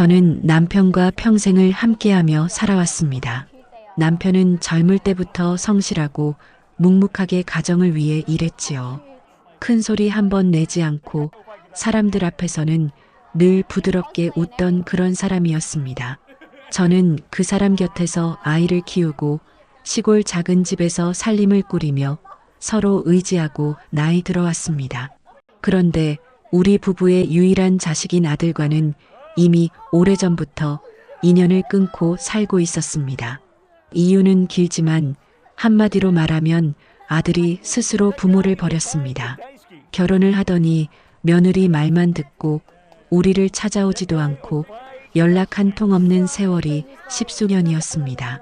저는 남편과 평생을 함께하며 살아왔습니다. 남편은 젊을 때부터 성실하고 묵묵하게 가정을 위해 일했지요. 큰 소리 한 번 내지 않고 사람들 앞에서는 늘 부드럽게 웃던 그런 사람이었습니다. 저는 그 사람 곁에서 아이를 키우고 시골 작은 집에서 살림을 꾸리며 서로 의지하고 나이 들어왔습니다. 그런데 우리 부부의 유일한 자식인 아들과는 이미 오래전부터 인연을 끊고 살고 있었습니다. 이유는 길지만 한마디로 말하면 아들이 스스로 부모를 버렸습니다. 결혼을 하더니 며느리 말만 듣고 우리를 찾아오지도 않고 연락 한 통 없는 세월이 십수년이었습니다.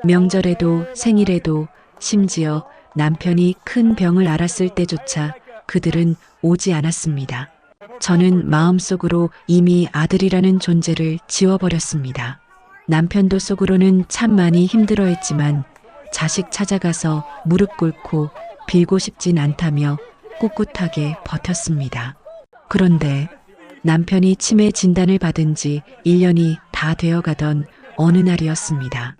명절에도 생일에도 심지어 남편이 큰 병을 앓았을 때조차 그들은 오지 않았습니다. 저는 마음속으로 이미 아들이라는 존재를 지워버렸습니다. 남편도 속으로는 참 많이 힘들어했지만 자식 찾아가서 무릎 꿇고 빌고 싶진 않다며 꿋꿋하게 버텼습니다. 그런데 남편이 치매 진단을 받은 지 1년이 다 되어가던 어느 날이었습니다.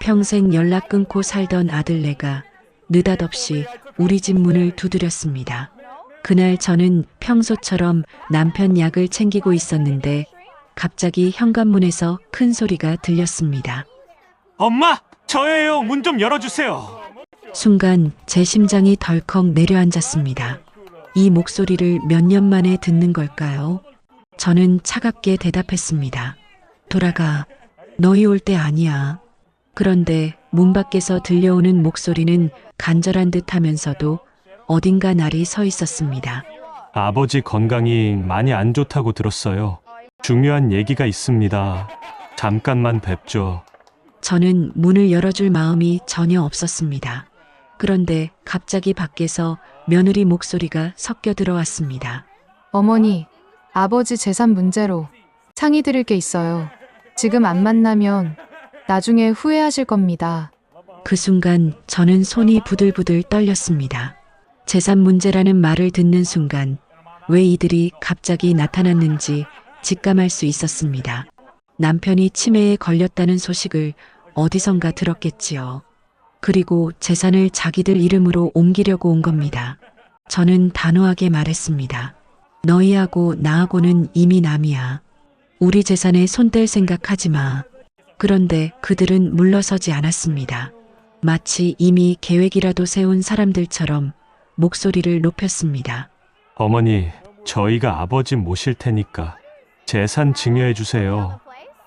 평생 연락 끊고 살던 아들네가 느닷없이 우리 집 문을 두드렸습니다. 그날 저는 평소처럼 남편 약을 챙기고 있었는데 갑자기 현관문에서 큰 소리가 들렸습니다. 엄마! 저예요. 문 좀 열어주세요. 순간 제 심장이 덜컥 내려앉았습니다. 이 목소리를 몇 년 만에 듣는 걸까요? 저는 차갑게 대답했습니다. 돌아가. 너희 올 때 아니야. 그런데 문 밖에서 들려오는 목소리는 간절한 듯 하면서도 어딘가 날이 서 있었습니다. 아버지 건강이 많이 안 좋다고 들었어요. 중요한 얘기가 있습니다. 잠깐만 뵙죠. 저는 문을 열어줄 마음이 전혀 없었습니다. 그런데 갑자기 밖에서 며느리 목소리가 섞여 들어왔습니다. 어머니, 아버지 재산 문제로 상의 드릴 게 있어요. 지금 안 만나면 나중에 후회하실 겁니다. 그 순간 저는 손이 부들부들 떨렸습니다. 재산 문제라는 말을 듣는 순간 왜 이들이 갑자기 나타났는지 직감할 수 있었습니다. 남편이 치매에 걸렸다는 소식을 어디선가 들었겠지요. 그리고 재산을 자기들 이름으로 옮기려고 온 겁니다. 저는 단호하게 말했습니다. 너희하고 나하고는 이미 남이야. 우리 재산에 손댈 생각하지 마. 그런데 그들은 물러서지 않았습니다. 마치 이미 계획이라도 세운 사람들처럼 목소리를 높였습니다. 어머니, 저희가 아버지 모실 테니까 재산 증여해 주세요.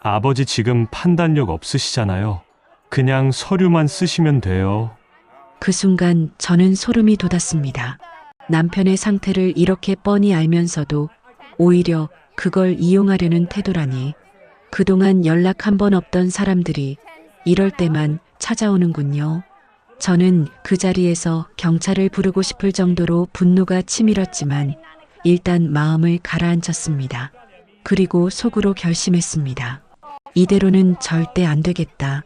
아버지 지금 판단력 없으시잖아요. 그냥 서류만 쓰시면 돼요. 그 순간 저는 소름이 돋았습니다. 남편의 상태를 이렇게 뻔히 알면서도 오히려 그걸 이용하려는 태도라니. 그동안 연락 한 번 없던 사람들이 이럴 때만 찾아오는군요. 저는 그 자리에서 경찰을 부르고 싶을 정도로 분노가 치밀었지만 일단 마음을 가라앉혔습니다. 그리고 속으로 결심했습니다. 이대로는 절대 안 되겠다.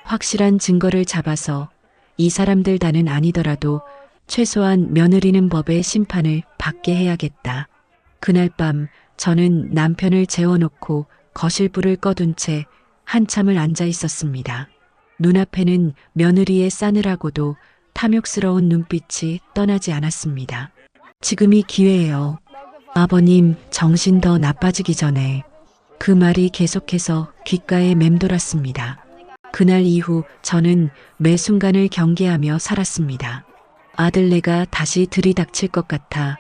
확실한 증거를 잡아서 이 사람들 다는 아니더라도 최소한 며느리는 법의 심판을 받게 해야겠다. 그날 밤 저는 남편을 재워놓고 거실불을 꺼둔 채 한참을 앉아 있었습니다. 눈앞에는 며느리의 싸늘하고도 탐욕스러운 눈빛이 떠나지 않았습니다. 지금이 기회예요. 아버님 정신 더 나빠지기 전에. 그 말이 계속해서 귓가에 맴돌았습니다. 그날 이후 저는 매 순간을 경계하며 살았습니다. 아들네가 다시 들이닥칠 것 같아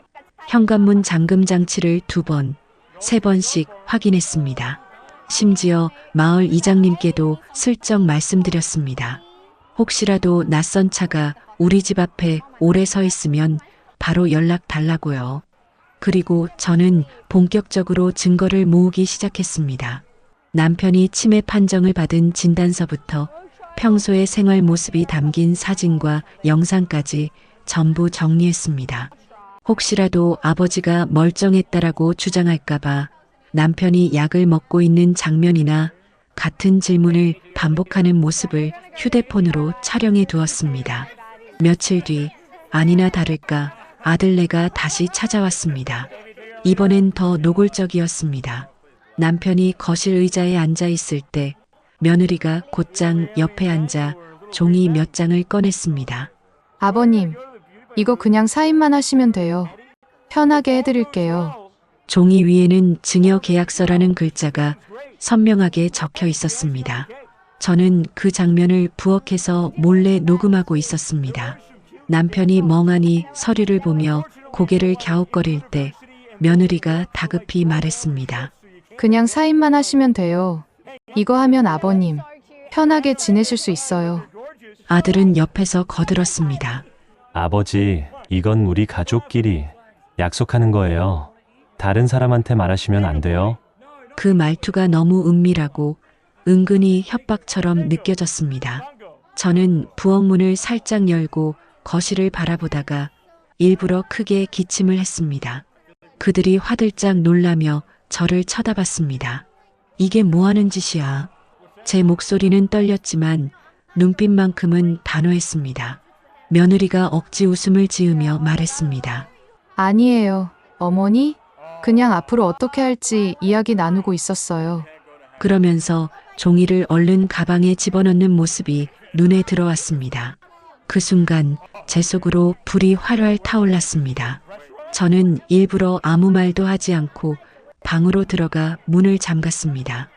현관문 잠금 장치를 2번, 3번씩 확인했습니다. 심지어 마을 이장님께도 슬쩍 말씀드렸습니다. 혹시라도 낯선 차가 우리 집 앞에 오래 서 있으면 바로 연락 달라고요. 그리고 저는 본격적으로 증거를 모으기 시작했습니다. 남편이 치매 판정을 받은 진단서부터 평소의 생활 모습이 담긴 사진과 영상까지 전부 정리했습니다. 혹시라도 아버지가 멀쩡했다라고 주장할까봐 남편이 약을 먹고 있는 장면이나 같은 질문을 반복하는 모습을 휴대폰으로 촬영해 두었습니다. 며칠 뒤 아니나 다를까 아들네가 다시 찾아왔습니다. 이번엔 더 노골적이었습니다. 남편이 거실 의자에 앉아 있을 때 며느리가 곧장 옆에 앉아 종이 몇 장을 꺼냈습니다. 아버님, 이거 그냥 사인만 하시면 돼요. 편하게 해드릴게요. 종이 위에는 증여 계약서라는 글자가 선명하게 적혀 있었습니다. 저는 그 장면을 부엌에서 몰래 녹음하고 있었습니다. 남편이 멍하니 서류를 보며 고개를 갸웃거릴 때 며느리가 다급히 말했습니다. 그냥 사인만 하시면 돼요. 이거 하면 아버님, 편하게 지내실 수 있어요. 아들은 옆에서 거들었습니다. 아버지, 이건 우리 가족끼리 약속하는 거예요. 다른 사람한테 말하시면 안 돼요. 그 말투가 너무 은밀하고 은근히 협박처럼 느껴졌습니다. 저는 부엌 문을 살짝 열고 거실을 바라보다가 일부러 크게 기침을 했습니다. 그들이 화들짝 놀라며 저를 쳐다봤습니다. 이게 뭐 하는 짓이야? 제 목소리는 떨렸지만 눈빛만큼은 단호했습니다. 며느리가 억지 웃음을 지으며 말했습니다. 아니에요. 어머니? 그냥 앞으로 어떻게 할지 이야기 나누고 있었어요. 그러면서 종이를 얼른 가방에 집어넣는 모습이 눈에 들어왔습니다. 그 순간 제 속으로 불이 활활 타올랐습니다. 저는 일부러 아무 말도 하지 않고 방으로 들어가 문을 잠갔습니다.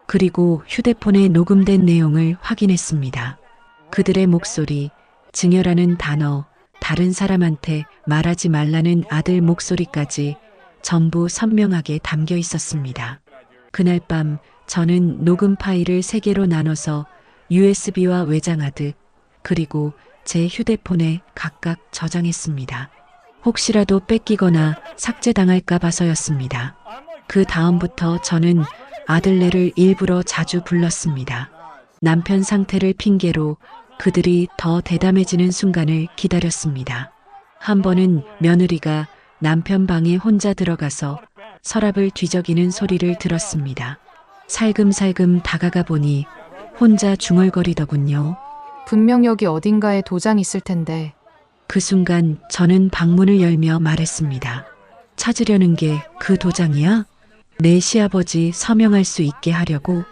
그리고 휴대폰에 녹음된 내용을 확인했습니다. 그들의 목소리, 증여라는 단어, 다른 사람한테 말하지 말라는 아들 목소리까지 전부 선명하게 담겨 있었습니다. 그날 밤 저는 녹음 파일을 3개로 나눠서 USB와 외장하드, 그리고 제 휴대폰에 각각 저장했습니다. 혹시라도 뺏기거나 삭제당할까 봐서였습니다. 그 다음부터 저는 아들네를 일부러 자주 불렀습니다. 남편 상태를 핑계로 그들이 더 대담해지는 순간을 기다렸습니다. 한 번은 며느리가 남편 방에 혼자 들어가서 서랍을 뒤적이는 소리를 들었습니다. 살금살금 다가가 보니 혼자 중얼거리더군요. 분명 여기 어딘가에 도장 있을 텐데. 그 순간 저는 방문을 열며 말했습니다. 찾으려는 게 그 도장이야? 내 시아버지 서명할 수 있게 하려고?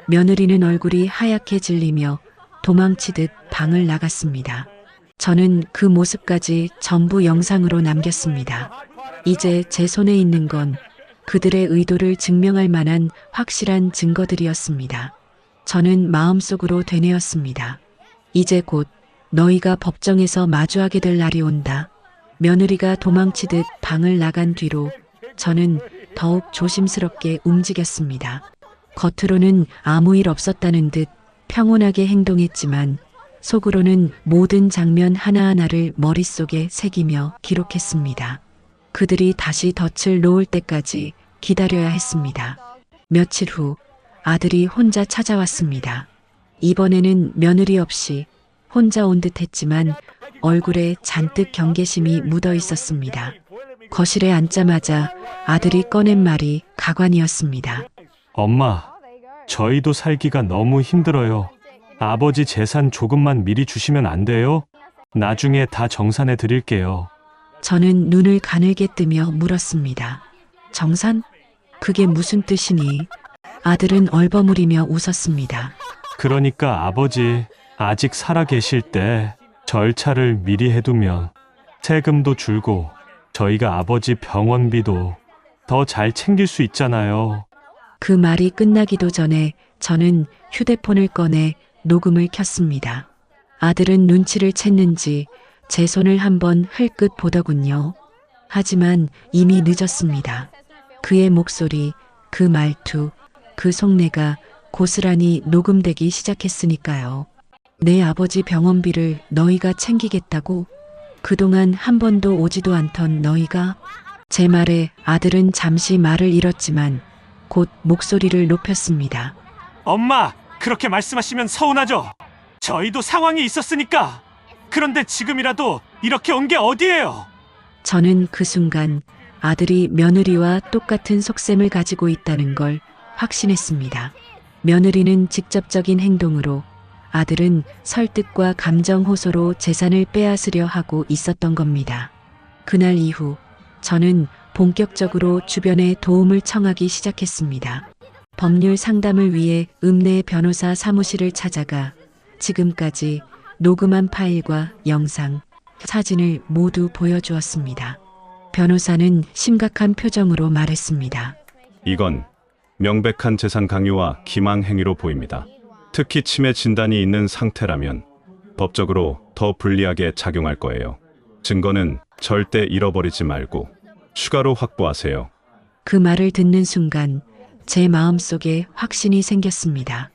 며느리는 얼굴이 하얗게 질리며 도망치듯 방을 나갔습니다. 저는 그 모습까지 전부 영상으로 남겼습니다. 이제 제 손에 있는 건 그들의 의도를 증명할 만한 확실한 증거들이었습니다. 저는 마음속으로 되뇌었습니다. 이제 곧 너희가 법정에서 마주하게 될 날이 온다. 며느리가 도망치듯 방을 나간 뒤로 저는 더욱 조심스럽게 움직였습니다. 겉으로는 아무 일 없었다는 듯 평온하게 행동했지만 속으로는 모든 장면 하나하나를 머릿속에 새기며 기록했습니다. 그들이 다시 덫을 놓을 때까지 기다려야 했습니다. 며칠 후 아들이 혼자 찾아왔습니다. 이번에는 며느리 없이 혼자 온 듯 했지만 얼굴에 잔뜩 경계심이 묻어 있었습니다. 거실에 앉자마자 아들이 꺼낸 말이 가관이었습니다. 엄마, 저희도 살기가 너무 힘들어요. 아버지 재산 조금만 미리 주시면 안 돼요? 나중에 다 정산해 드릴게요. 저는 눈을 가늘게 뜨며 물었습니다. 정산? 그게 무슨 뜻이니? 아들은 얼버무리며 웃었습니다. 그러니까 아버지 아직 살아 계실 때 절차를 미리 해두면 세금도 줄고 저희가 아버지 병원비도 더 잘 챙길 수 있잖아요. 그 말이 끝나기도 전에 저는 휴대폰을 꺼내 녹음을 켰습니다. 아들은 눈치를 챘는지 제 손을 한번 흘끗 보더군요. 하지만 이미 늦었습니다. 그의 목소리, 그 말투, 그 속내가 고스란히 녹음되기 시작했으니까요. 내 아버지 병원비를 너희가 챙기겠다고? 그동안 한 번도 오지도 않던 너희가? 제 말에 아들은 잠시 말을 잃었지만 곧 목소리를 높였습니다. 엄마, 그렇게 말씀하시면 서운하죠? 저희도 상황이 있었으니까. 그런데 지금이라도 이렇게 온 게 어디예요? 저는 그 순간 아들이 며느리와 똑같은 속셈을 가지고 있다는 걸 확신했습니다. 며느리는 직접적인 행동으로, 아들은 설득과 감정 호소로 재산을 빼앗으려 하고 있었던 겁니다. 그날 이후 저는 본격적으로 주변에 도움을 청하기 시작했습니다. 법률 상담을 위해 읍내 변호사 사무실을 찾아가 지금까지 녹음한 파일과 영상, 사진을 모두 보여주었습니다. 변호사는 심각한 표정으로 말했습니다. 이건 명백한 재산 강요와 기망 행위로 보입니다. 특히 치매 진단이 있는 상태라면 법적으로 더 불리하게 작용할 거예요. 증거는 절대 잃어버리지 말고 추가로 확보하세요. 그 말을 듣는 순간 제 마음속에 확신이 생겼습니다.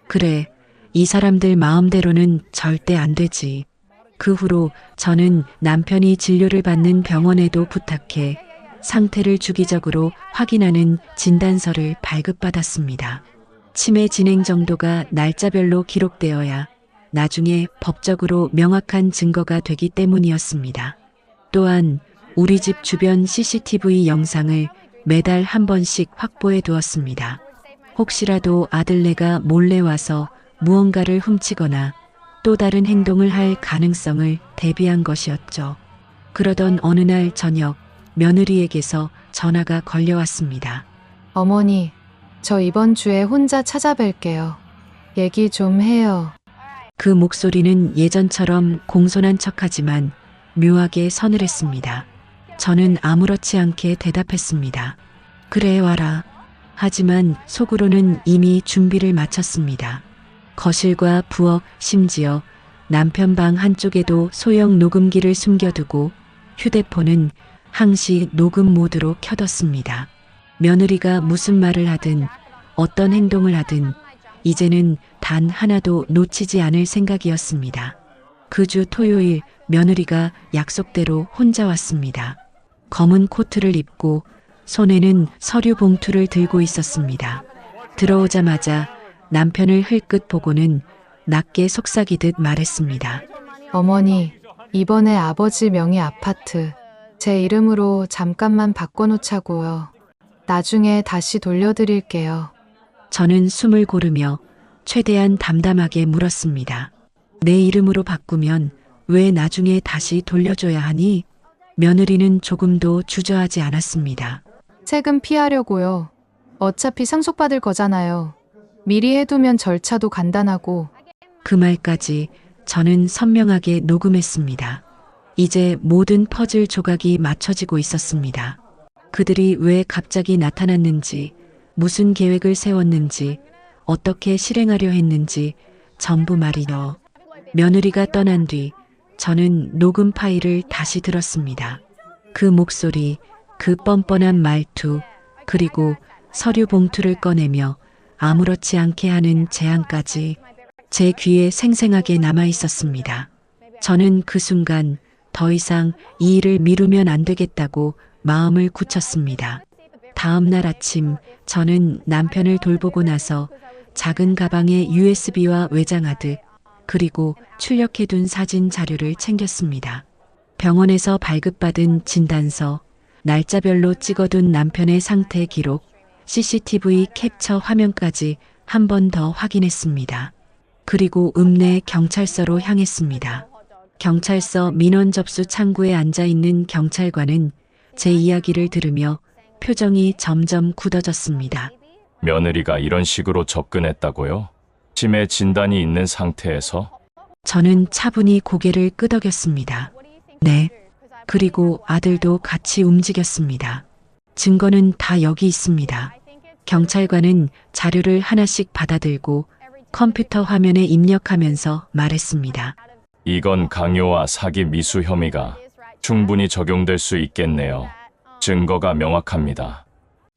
그래, 이 사람들 마음대로는 절대 안 되지. 그 후로 저는 남편이 진료를 받는 병원에도 부탁해 상태를 주기적으로 확인하는 진단서를 발급받았습니다. 치매 진행 정도가 날짜별로 기록되어야 나중에 법적으로 명확한 증거가 되기 때문이었습니다. 또한 우리 집 주변 CCTV 영상을 매달 한 번씩 확보해 두었습니다. 혹시라도 아들네가 몰래 와서 무언가를 훔치거나 또 다른 행동을 할 가능성을 대비한 것이었죠. 그러던 어느 날 저녁 며느리에게서 전화가 걸려왔습니다. 어머니, 저 이번 주에 혼자 찾아뵐게요. 얘기 좀 해요. 그 목소리는 예전처럼 공손한 척하지만 묘하게 서늘했습니다. 저는 아무렇지 않게 대답했습니다. 그래, 와라. 하지만 속으로는 이미 준비를 마쳤습니다. 거실과 부엌, 심지어 남편 방 한쪽에도 소형 녹음기를 숨겨두고 휴대폰은 항시 녹음 모드로 켜뒀습니다. 며느리가 무슨 말을 하든 어떤 행동을 하든 이제는 단 하나도 놓치지 않을 생각이었습니다. 그 주 토요일 며느리가 약속대로 혼자 왔습니다. 검은 코트를 입고 손에는 서류 봉투를 들고 있었습니다. 들어오자마자 남편을 흘끗 보고는 낮게 속삭이듯 말했습니다. 어머니, 이번에 아버지 명의 아파트 제 이름으로 잠깐만 바꿔놓자고요. 나중에 다시 돌려드릴게요. 저는 숨을 고르며 최대한 담담하게 물었습니다. 내 이름으로 바꾸면 왜 나중에 다시 돌려줘야 하니? 며느리는 조금도 주저하지 않았습니다. 세금 피하려고요. 어차피 상속받을 거잖아요. 미리 해두면 절차도 간단하고. 그 말까지 저는 선명하게 녹음했습니다. 이제 모든 퍼즐 조각이 맞춰지고 있었습니다. 그들이 왜 갑자기 나타났는지, 무슨 계획을 세웠는지, 어떻게 실행하려 했는지 전부 말이요. 며느리가 떠난 뒤 저는 녹음 파일을 다시 들었습니다. 그 목소리, 그 뻔뻔한 말투, 그리고 서류 봉투를 꺼내며 아무렇지 않게 하는 제안까지 제 귀에 생생하게 남아 있었습니다. 저는 그 순간 더 이상 이 일을 미루면 안 되겠다고 마음을 굳혔습니다. 다음 날 아침 저는 남편을 돌보고 나서 작은 가방에 USB와 외장하드 그리고 출력해둔 사진 자료를 챙겼습니다. 병원에서 발급받은 진단서, 날짜별로 찍어둔 남편의 상태 기록, CCTV 캡처 화면까지 한 번 더 확인했습니다. 그리고 읍내 경찰서로 향했습니다. 경찰서 민원 접수 창구에 앉아있는 경찰관은 제 이야기를 들으며 표정이 점점 굳어졌습니다. 며느리가 이런 식으로 접근했다고요? 치매 진단이 있는 상태에서? 저는 차분히 고개를 끄덕였습니다. 네. 그리고 아들도 같이 움직였습니다. 증거는 다 여기 있습니다. 경찰관은 자료를 하나씩 받아들고 컴퓨터 화면에 입력하면서 말했습니다. 이건 강요와 사기 미수 혐의가 충분히 적용될 수 있겠네요. 증거가 명확합니다.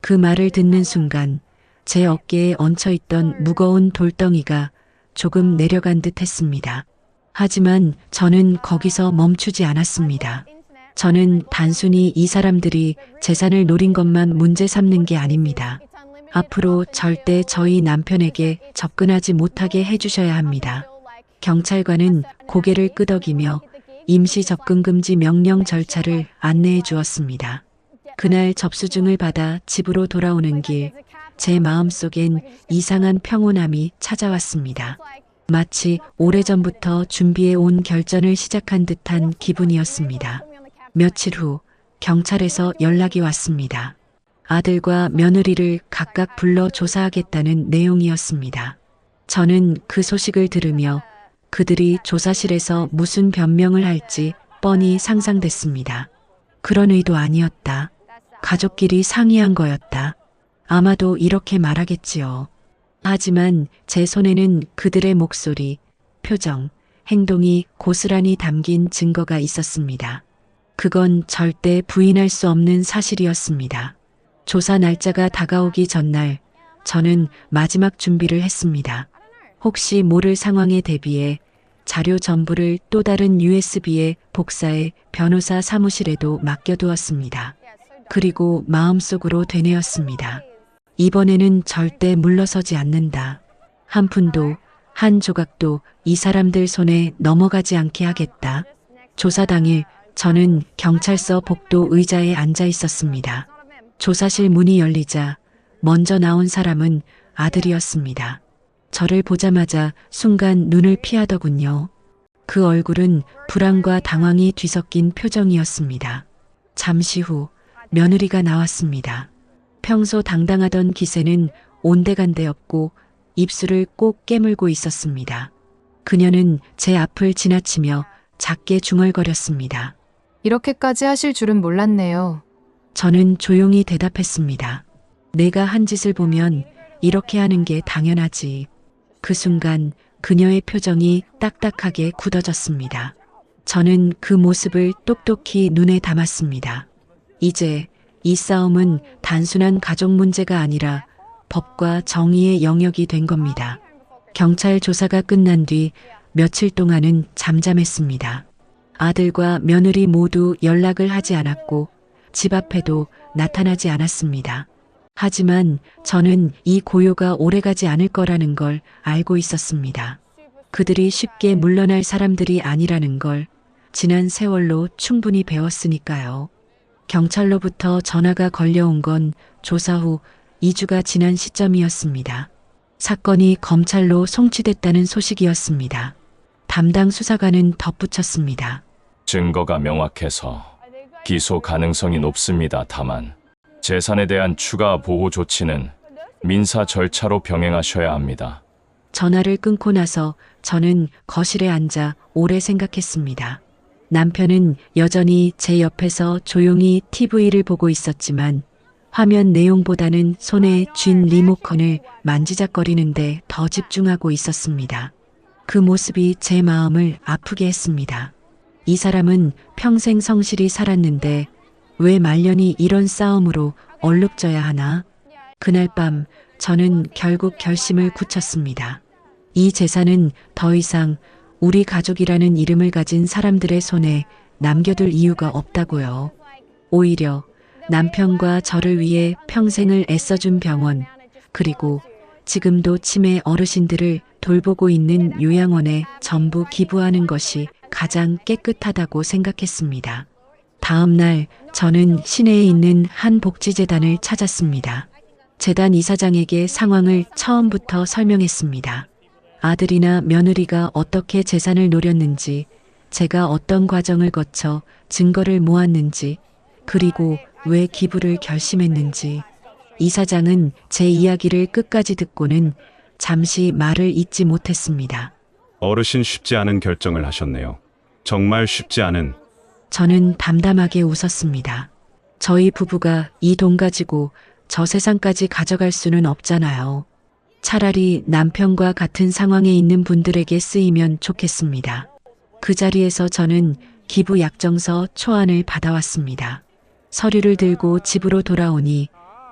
그 말을 듣는 순간 제 어깨에 얹혀있던 무거운 돌덩이가 조금 내려간 듯 했습니다. 하지만 저는 거기서 멈추지 않았습니다. 저는 단순히 이 사람들이 재산을 노린 것만 문제 삼는 게 아닙니다. 앞으로 절대 저희 남편에게 접근하지 못하게 해주셔야 합니다. 경찰관은 고개를 끄덕이며 임시 접근 금지 명령 절차를 안내해 주었습니다. 그날 접수증을 받아 집으로 돌아오는 길, 제 마음속엔 이상한 평온함이 찾아왔습니다. 마치 오래전부터 준비해 온 결전을 시작한 듯한 기분이었습니다. 며칠 후 경찰에서 연락이 왔습니다. 아들과 며느리를 각각 불러 조사하겠다는 내용이었습니다. 저는 그 소식을 들으며 그들이 조사실에서 무슨 변명을 할지 뻔히 상상됐습니다. 그런 의도 아니었다. 가족끼리 상의한 거였다. 아마도 이렇게 말하겠지요. 하지만 제 손에는 그들의 목소리, 표정, 행동이 고스란히 담긴 증거가 있었습니다. 그건 절대 부인할 수 없는 사실이었습니다. 조사 날짜가 다가오기 전날 저는 마지막 준비를 했습니다. 혹시 모를 상황에 대비해 자료 전부를 또 다른 USB에 복사해 변호사 사무실에도 맡겨두었습니다. 그리고 마음속으로 되뇌었습니다. 이번에는 절대 물러서지 않는다. 한 푼도, 한 조각도 이 사람들 손에 넘어가지 않게 하겠다. 조사 당일 저는 경찰서 복도 의자에 앉아 있었습니다. 조사실 문이 열리자 먼저 나온 사람은 아들이었습니다. 저를 보자마자 순간 눈을 피하더군요. 그 얼굴은 불안과 당황이 뒤섞인 표정이었습니다. 잠시 후 며느리가 나왔습니다. 평소 당당하던 기세는 온데간데 없고 입술을 꼭 깨물고 있었습니다. 그녀는 제 앞을 지나치며 작게 중얼거렸습니다. 이렇게까지 하실 줄은 몰랐네요. 저는 조용히 대답했습니다. 내가 한 짓을 보면 이렇게 하는 게 당연하지. 그 순간 그녀의 표정이 딱딱하게 굳어졌습니다. 저는 그 모습을 똑똑히 눈에 담았습니다. 이제 이 싸움은 단순한 가족 문제가 아니라 법과 정의의 영역이 된 겁니다. 경찰 조사가 끝난 뒤 며칠 동안은 잠잠했습니다. 아들과 며느리 모두 연락을 하지 않았고 집 앞에도 나타나지 않았습니다. 하지만 저는 이 고요가 오래가지 않을 거라는 걸 알고 있었습니다. 그들이 쉽게 물러날 사람들이 아니라는 걸 지난 세월로 충분히 배웠으니까요. 경찰로부터 전화가 걸려온 건 조사 후 2주가 지난 시점이었습니다. 사건이 검찰로 송치됐다는 소식이었습니다. 담당 수사관은 덧붙였습니다. 증거가 명확해서 기소 가능성이 높습니다. 다만 재산에 대한 추가 보호 조치는 민사 절차로 병행하셔야 합니다. 전화를 끊고 나서 저는 거실에 앉아 오래 생각했습니다. 남편은 여전히 제 옆에서 조용히 TV를 보고 있었지만 화면 내용보다는 손에 쥔 리모컨을 만지작거리는데 더 집중하고 있었습니다. 그 모습이 제 마음을 아프게 했습니다. 이 사람은 평생 성실히 살았는데 왜 말년이 이런 싸움으로 얼룩져야 하나? 그날 밤 저는 결국 결심을 굳혔습니다. 이 재산은 더 이상 우리 가족이라는 이름을 가진 사람들의 손에 남겨둘 이유가 없다고요. 오히려 남편과 저를 위해 평생을 애써준 병원, 그리고 지금도 치매 어르신들을 돌보고 있는 요양원에 전부 기부하는 것이 가장 깨끗하다고 생각했습니다. 다음 날 저는 시내에 있는 한 복지재단을 찾았습니다. 재단 이사장에게 상황을 처음부터 설명했습니다. 아들이나 며느리가 어떻게 재산을 노렸는지, 제가 어떤 과정을 거쳐 증거를 모았는지, 그리고 왜 기부를 결심했는지. 이사장은 제 이야기를 끝까지 듣고는 잠시 말을 잇지 못했습니다. 어르신 쉽지 않은 결정을 하셨네요. 정말 쉽지 않은. 저는 담담하게 웃었습니다. 저희 부부가 이 돈 가지고 저 세상까지 가져갈 수는 없잖아요. 차라리 남편과 같은 상황에 있는 분들에게 쓰이면 좋겠습니다. 그 자리에서 저는 기부 약정서 초안을 받아왔습니다. 서류를 들고 집으로 돌아오니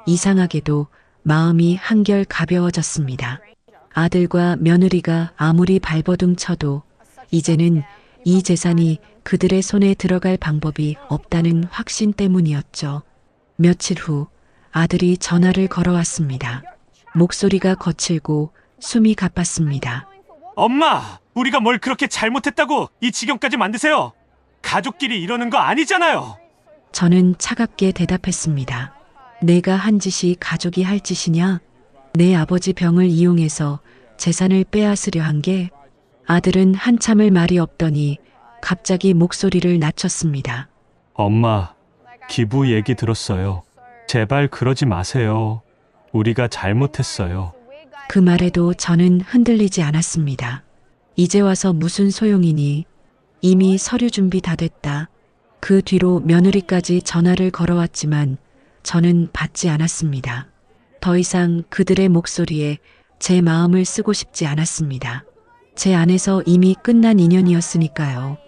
이상하게도 마음이 한결 가벼워졌습니다. 아들과 며느리가 아무리 발버둥 쳐도 이제는 이 재산이 그들의 손에 들어갈 방법이 없다는 확신 때문이었죠. 며칠 후 아들이 전화를 걸어왔습니다. 목소리가 거칠고 숨이 가빴습니다. 엄마, 우리가 뭘 그렇게 잘못했다고 이 지경까지 만드세요? 가족끼리 이러는 거 아니잖아요. 저는 차갑게 대답했습니다. 내가 한 짓이 가족이 할 짓이냐? 내 아버지 병을 이용해서 재산을 빼앗으려 한 게. 아들은 한참을 말이 없더니 갑자기 목소리를 낮췄습니다. 엄마, 기부 얘기 들었어요. 제발 그러지 마세요. 우리가 잘못했어요. 그 말에도 저는 흔들리지 않았습니다. 이제 와서 무슨 소용이니? 이미 서류 준비 다 됐다. 그 뒤로 며느리까지 전화를 걸어왔지만 저는 받지 않았습니다. 더 이상 그들의 목소리에 제 마음을 쓰고 싶지 않았습니다. 제 안에서 이미 끝난 인연이었으니까요.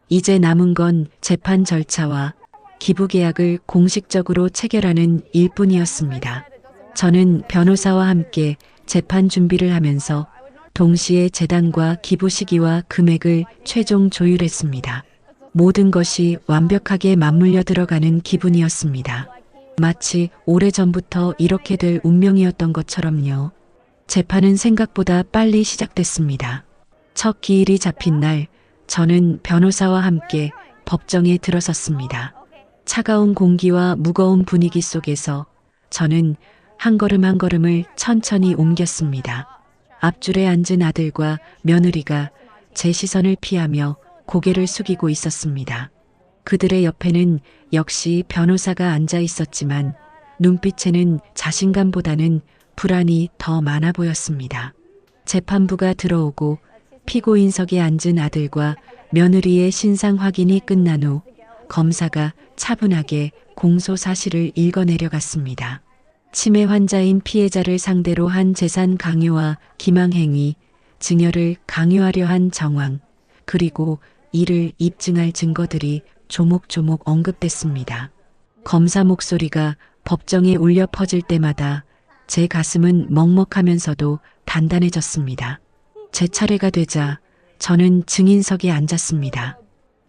이제 남은 건 재판 절차와 기부 계약을 공식적으로 체결하는 일뿐이었습니다. 저는 변호사와 함께 재판 준비를 하면서 동시에 재단과 기부 시기와 금액을 최종 조율했습니다. 모든 것이 완벽하게 맞물려 들어가는 기분이었습니다. 마치 오래전부터 이렇게 될 운명이었던 것처럼요. 재판은 생각보다 빨리 시작됐습니다. 첫 기일이 잡힌 날, 저는 변호사와 함께 법정에 들어섰습니다. 차가운 공기와 무거운 분위기 속에서 저는 한 걸음 한 걸음을 천천히 옮겼습니다. 앞줄에 앉은 아들과 며느리가 제 시선을 피하며 고개를 숙이고 있었습니다. 그들의 옆에는 역시 변호사가 앉아 있었지만 눈빛에는 자신감보다는 불안이 더 많아 보였습니다. 재판부가 들어오고 피고인석에 앉은 아들과 며느리의 신상 확인이 끝난 후 검사가 차분하게 공소 사실을 읽어내려갔습니다. 치매 환자인 피해자를 상대로 한 재산 강요와 기망행위, 증여를 강요하려 한 정황, 그리고 이를 입증할 증거들이 조목조목 언급됐습니다. 검사 목소리가 법정에 울려 퍼질 때마다 제 가슴은 먹먹하면서도 단단해졌습니다. 제 차례가 되자 저는 증인석에 앉았습니다.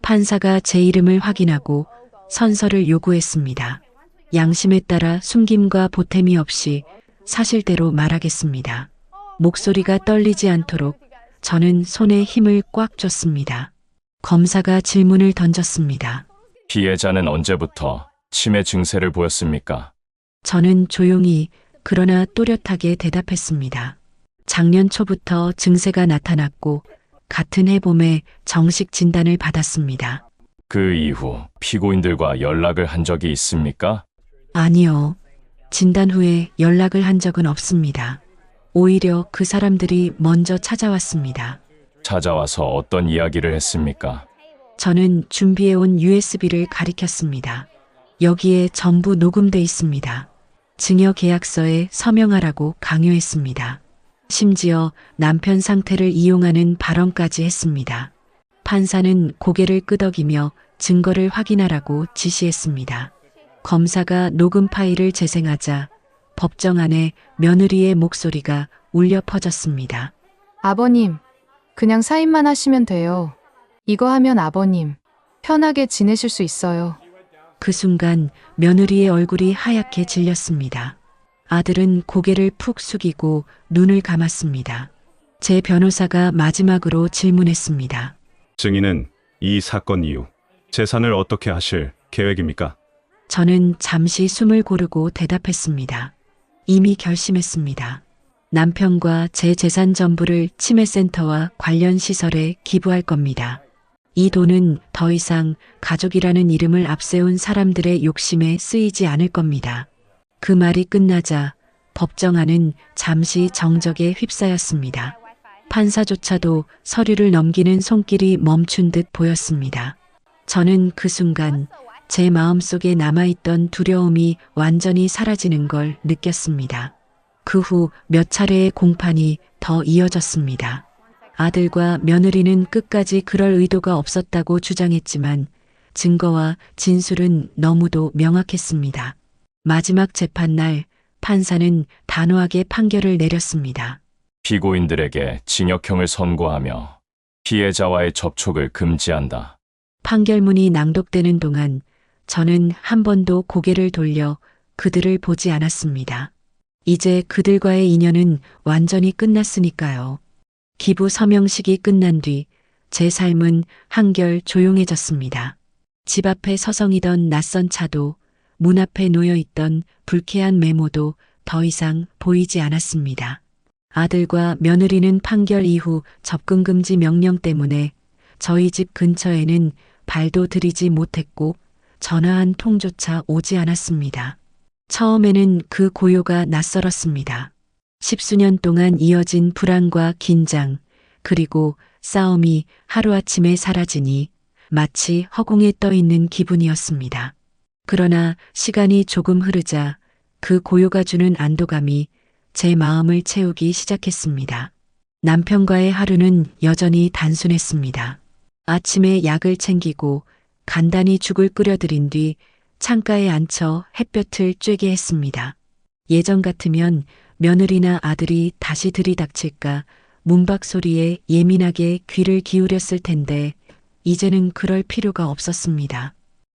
판사가 제 이름을 확인하고 선서를 요구했습니다. 양심에 따라 숨김과 보탬이 없이 사실대로 말하겠습니다. 목소리가 떨리지 않도록 저는 손에 힘을 꽉 줬습니다. 검사가 질문을 던졌습니다. 피해자는 언제부터 치매 증세를 보였습니까? 저는 조용히 그러나 또렷하게 대답했습니다. 작년 초부터 증세가 나타났고 같은 해봄에 정식 진단을 받았습니다. 그 이후 피고인들과 연락을 한 적이 있습니까? 아니요. 진단 후에 연락을 한 적은 없습니다. 오히려 그 사람들이 먼저 찾아왔습니다. 찾아와서 어떤 이야기를 했습니까? 저는 준비해온 USB를 가리켰습니다. 여기에 전부 녹음돼 있습니다. 증여 계약서에 서명하라고 강요했습니다. 심지어 남편 상태를 이용하는 발언까지 했습니다. 판사는 고개를 끄덕이며 증거를 확인하라고 지시했습니다. 검사가 녹음 파일을 재생하자 법정 안에 며느리의 목소리가 울려 퍼졌습니다. 아버님, 그냥 사인만 하시면 돼요. 이거 하면 아버님, 편하게 지내실 수 있어요. 그 순간 며느리의 얼굴이 하얗게 질렸습니다. 아들은 고개를 푹 숙이고 눈을 감았습니다. 제 변호사가 마지막으로 질문했습니다. 증인은 이 사건 이후 재산을 어떻게 하실 계획입니까? 저는 잠시 숨을 고르고 대답했습니다. 이미 결심했습니다. 남편과 제 재산 전부를 치매센터와 관련 시설에 기부할 겁니다. 이 돈은 더 이상 가족이라는 이름을 앞세운 사람들의 욕심에 쓰이지 않을 겁니다. 그 말이 끝나자 법정 안은 잠시 정적에 휩싸였습니다. 판사조차도 서류를 넘기는 손길이 멈춘 듯 보였습니다. 저는 그 순간 제 마음속에 남아있던 두려움이 완전히 사라지는 걸 느꼈습니다. 그 후 몇 차례의 공판이 더 이어졌습니다. 아들과 며느리는 끝까지 그럴 의도가 없었다고 주장했지만 증거와 진술은 너무도 명확했습니다. 마지막 재판날 판사는 단호하게 판결을 내렸습니다. 피고인들에게 징역형을 선고하며 피해자와의 접촉을 금지한다. 판결문이 낭독되는 동안 저는 한 번도 고개를 돌려 그들을 보지 않았습니다. 이제 그들과의 인연은 완전히 끝났으니까요. 기부 서명식이 끝난 뒤 제 삶은 한결 조용해졌습니다. 집 앞에 서성이던 낯선 차도, 문 앞에 놓여있던 불쾌한 메모도 더 이상 보이지 않았습니다. 아들과 며느리는 판결 이후 접근금지 명령 때문에 저희 집 근처에는 발도 들이지 못했고 전화 한 통조차 오지 않았습니다. 처음에는 그 고요가 낯설었습니다. 십수년 동안 이어진 불안과 긴장, 그리고 싸움이 하루아침에 사라지니 마치 허공에 떠 있는 기분이었습니다. 그러나 시간이 조금 흐르자 그 고요가 주는 안도감이 제 마음을 채우기 시작했습니다. 남편과의 하루는 여전히 단순했습니다. 아침에 약을 챙기고 간단히 죽을 끓여드린 뒤 창가에 앉혀 햇볕을 쬐게 했습니다. 예전 같으면 며느리나 아들이 다시 들이닥칠까 문밖 소리에 예민하게 귀를 기울였을 텐데 이제는 그럴 필요가 없었습니다.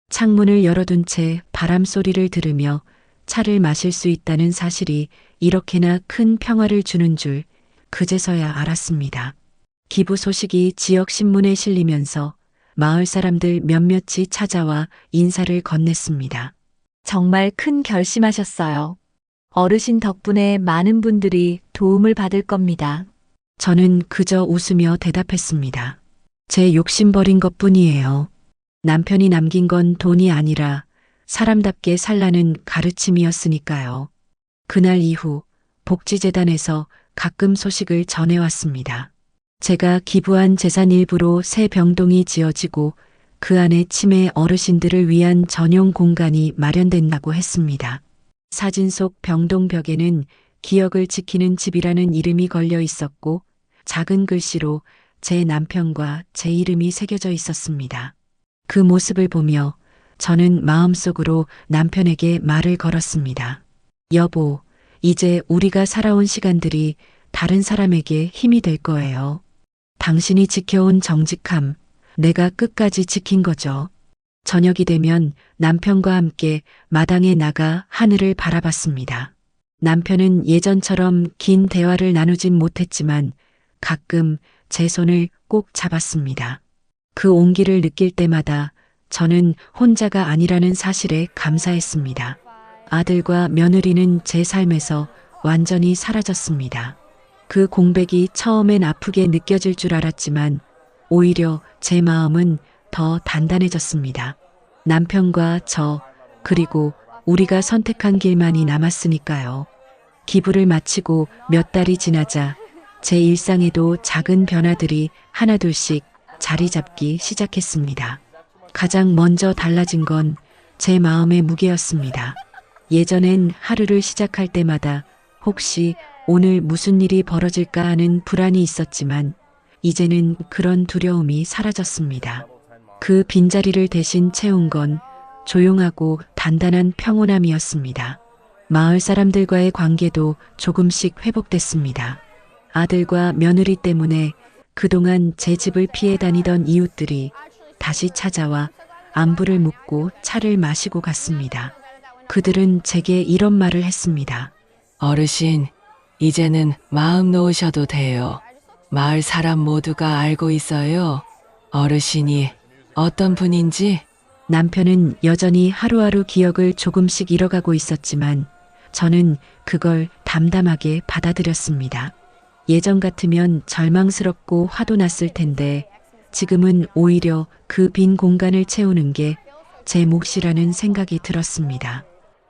창문을 열어둔 채 바람 소리를 들으며 차를 마실 수 있다는 사실이 이렇게나 큰 평화를 주는 줄 그제서야 알았습니다. 기부 소식이 지역 신문에 실리면서 마을 사람들 몇몇이 찾아와 인사를 건넸습니다. 정말 큰 결심하셨어요. 어르신 덕분에 많은 분들이 도움을 받을 겁니다. 저는 그저 웃으며 대답했습니다. 제 욕심 버린 것뿐이에요. 남편이 남긴 건 돈이 아니라 사람답게 살라는 가르침이었으니까요. 그날 이후 복지재단에서 가끔 소식을 전해왔습니다. 제가 기부한 재산 일부로 새 병동이 지어지고 그 안에 치매 어르신들을 위한 전용 공간이 마련된다고 했습니다. 사진 속 병동 벽에는 기억을 지키는 집이라는 이름이 걸려 있었고 작은 글씨로 제 남편과 제 이름이 새겨져 있었습니다. 그 모습을 보며 저는 마음속으로 남편에게 말을 걸었습니다. 여보, 이제 우리가 살아온 시간들이 다른 사람에게 힘이 될 거예요. 당신이 지켜온 정직함, 내가 끝까지 지킨 거죠. 저녁이 되면 남편과 함께 마당에 나가 하늘을 바라봤습니다. 남편은 예전처럼 긴 대화를 나누진 못했지만 가끔 제 손을 꼭 잡았습니다. 그 온기를 느낄 때마다 저는 혼자가 아니라는 사실에 감사했습니다. 아들과 며느리는 제 삶에서 완전히 사라졌습니다. 그 공백이 처음엔 아프게 느껴질 줄 알았지만 오히려 제 마음은 더 단단해졌습니다. 남편과 저, 그리고 우리가 선택한 길만이 남았으니까요. 기부를 마치고 몇 달이 지나자 제 일상에도 작은 변화들이 하나둘씩 자리 잡기 시작했습니다. 가장 먼저 달라진 건 제 마음의 무게였습니다. 예전엔 하루를 시작할 때마다 혹시 오늘 무슨 일이 벌어질까 하는 불안이 있었지만 이제는 그런 두려움이 사라졌습니다. 그 빈자리를 대신 채운 건 조용하고 단단한 평온함이었습니다. 마을 사람들과의 관계도 조금씩 회복됐습니다. 아들과 며느리 때문에 그동안 제 집을 피해 다니던 이웃들이 다시 찾아와 안부를 묻고 차를 마시고 갔습니다. 그들은 제게 이런 말을 했습니다. 어르신, 이제는 마음 놓으셔도 돼요. 마을 사람 모두가 알고 있어요. 어르신이 어떤 분인지. 남편은 여전히 하루하루 기억을 조금씩 잃어가고 있었지만 저는 그걸 담담하게 받아들였습니다. 예전 같으면 절망스럽고 화도 났을 텐데 지금은 오히려 그 빈 공간을 채우는 게 제 몫이라는 생각이 들었습니다.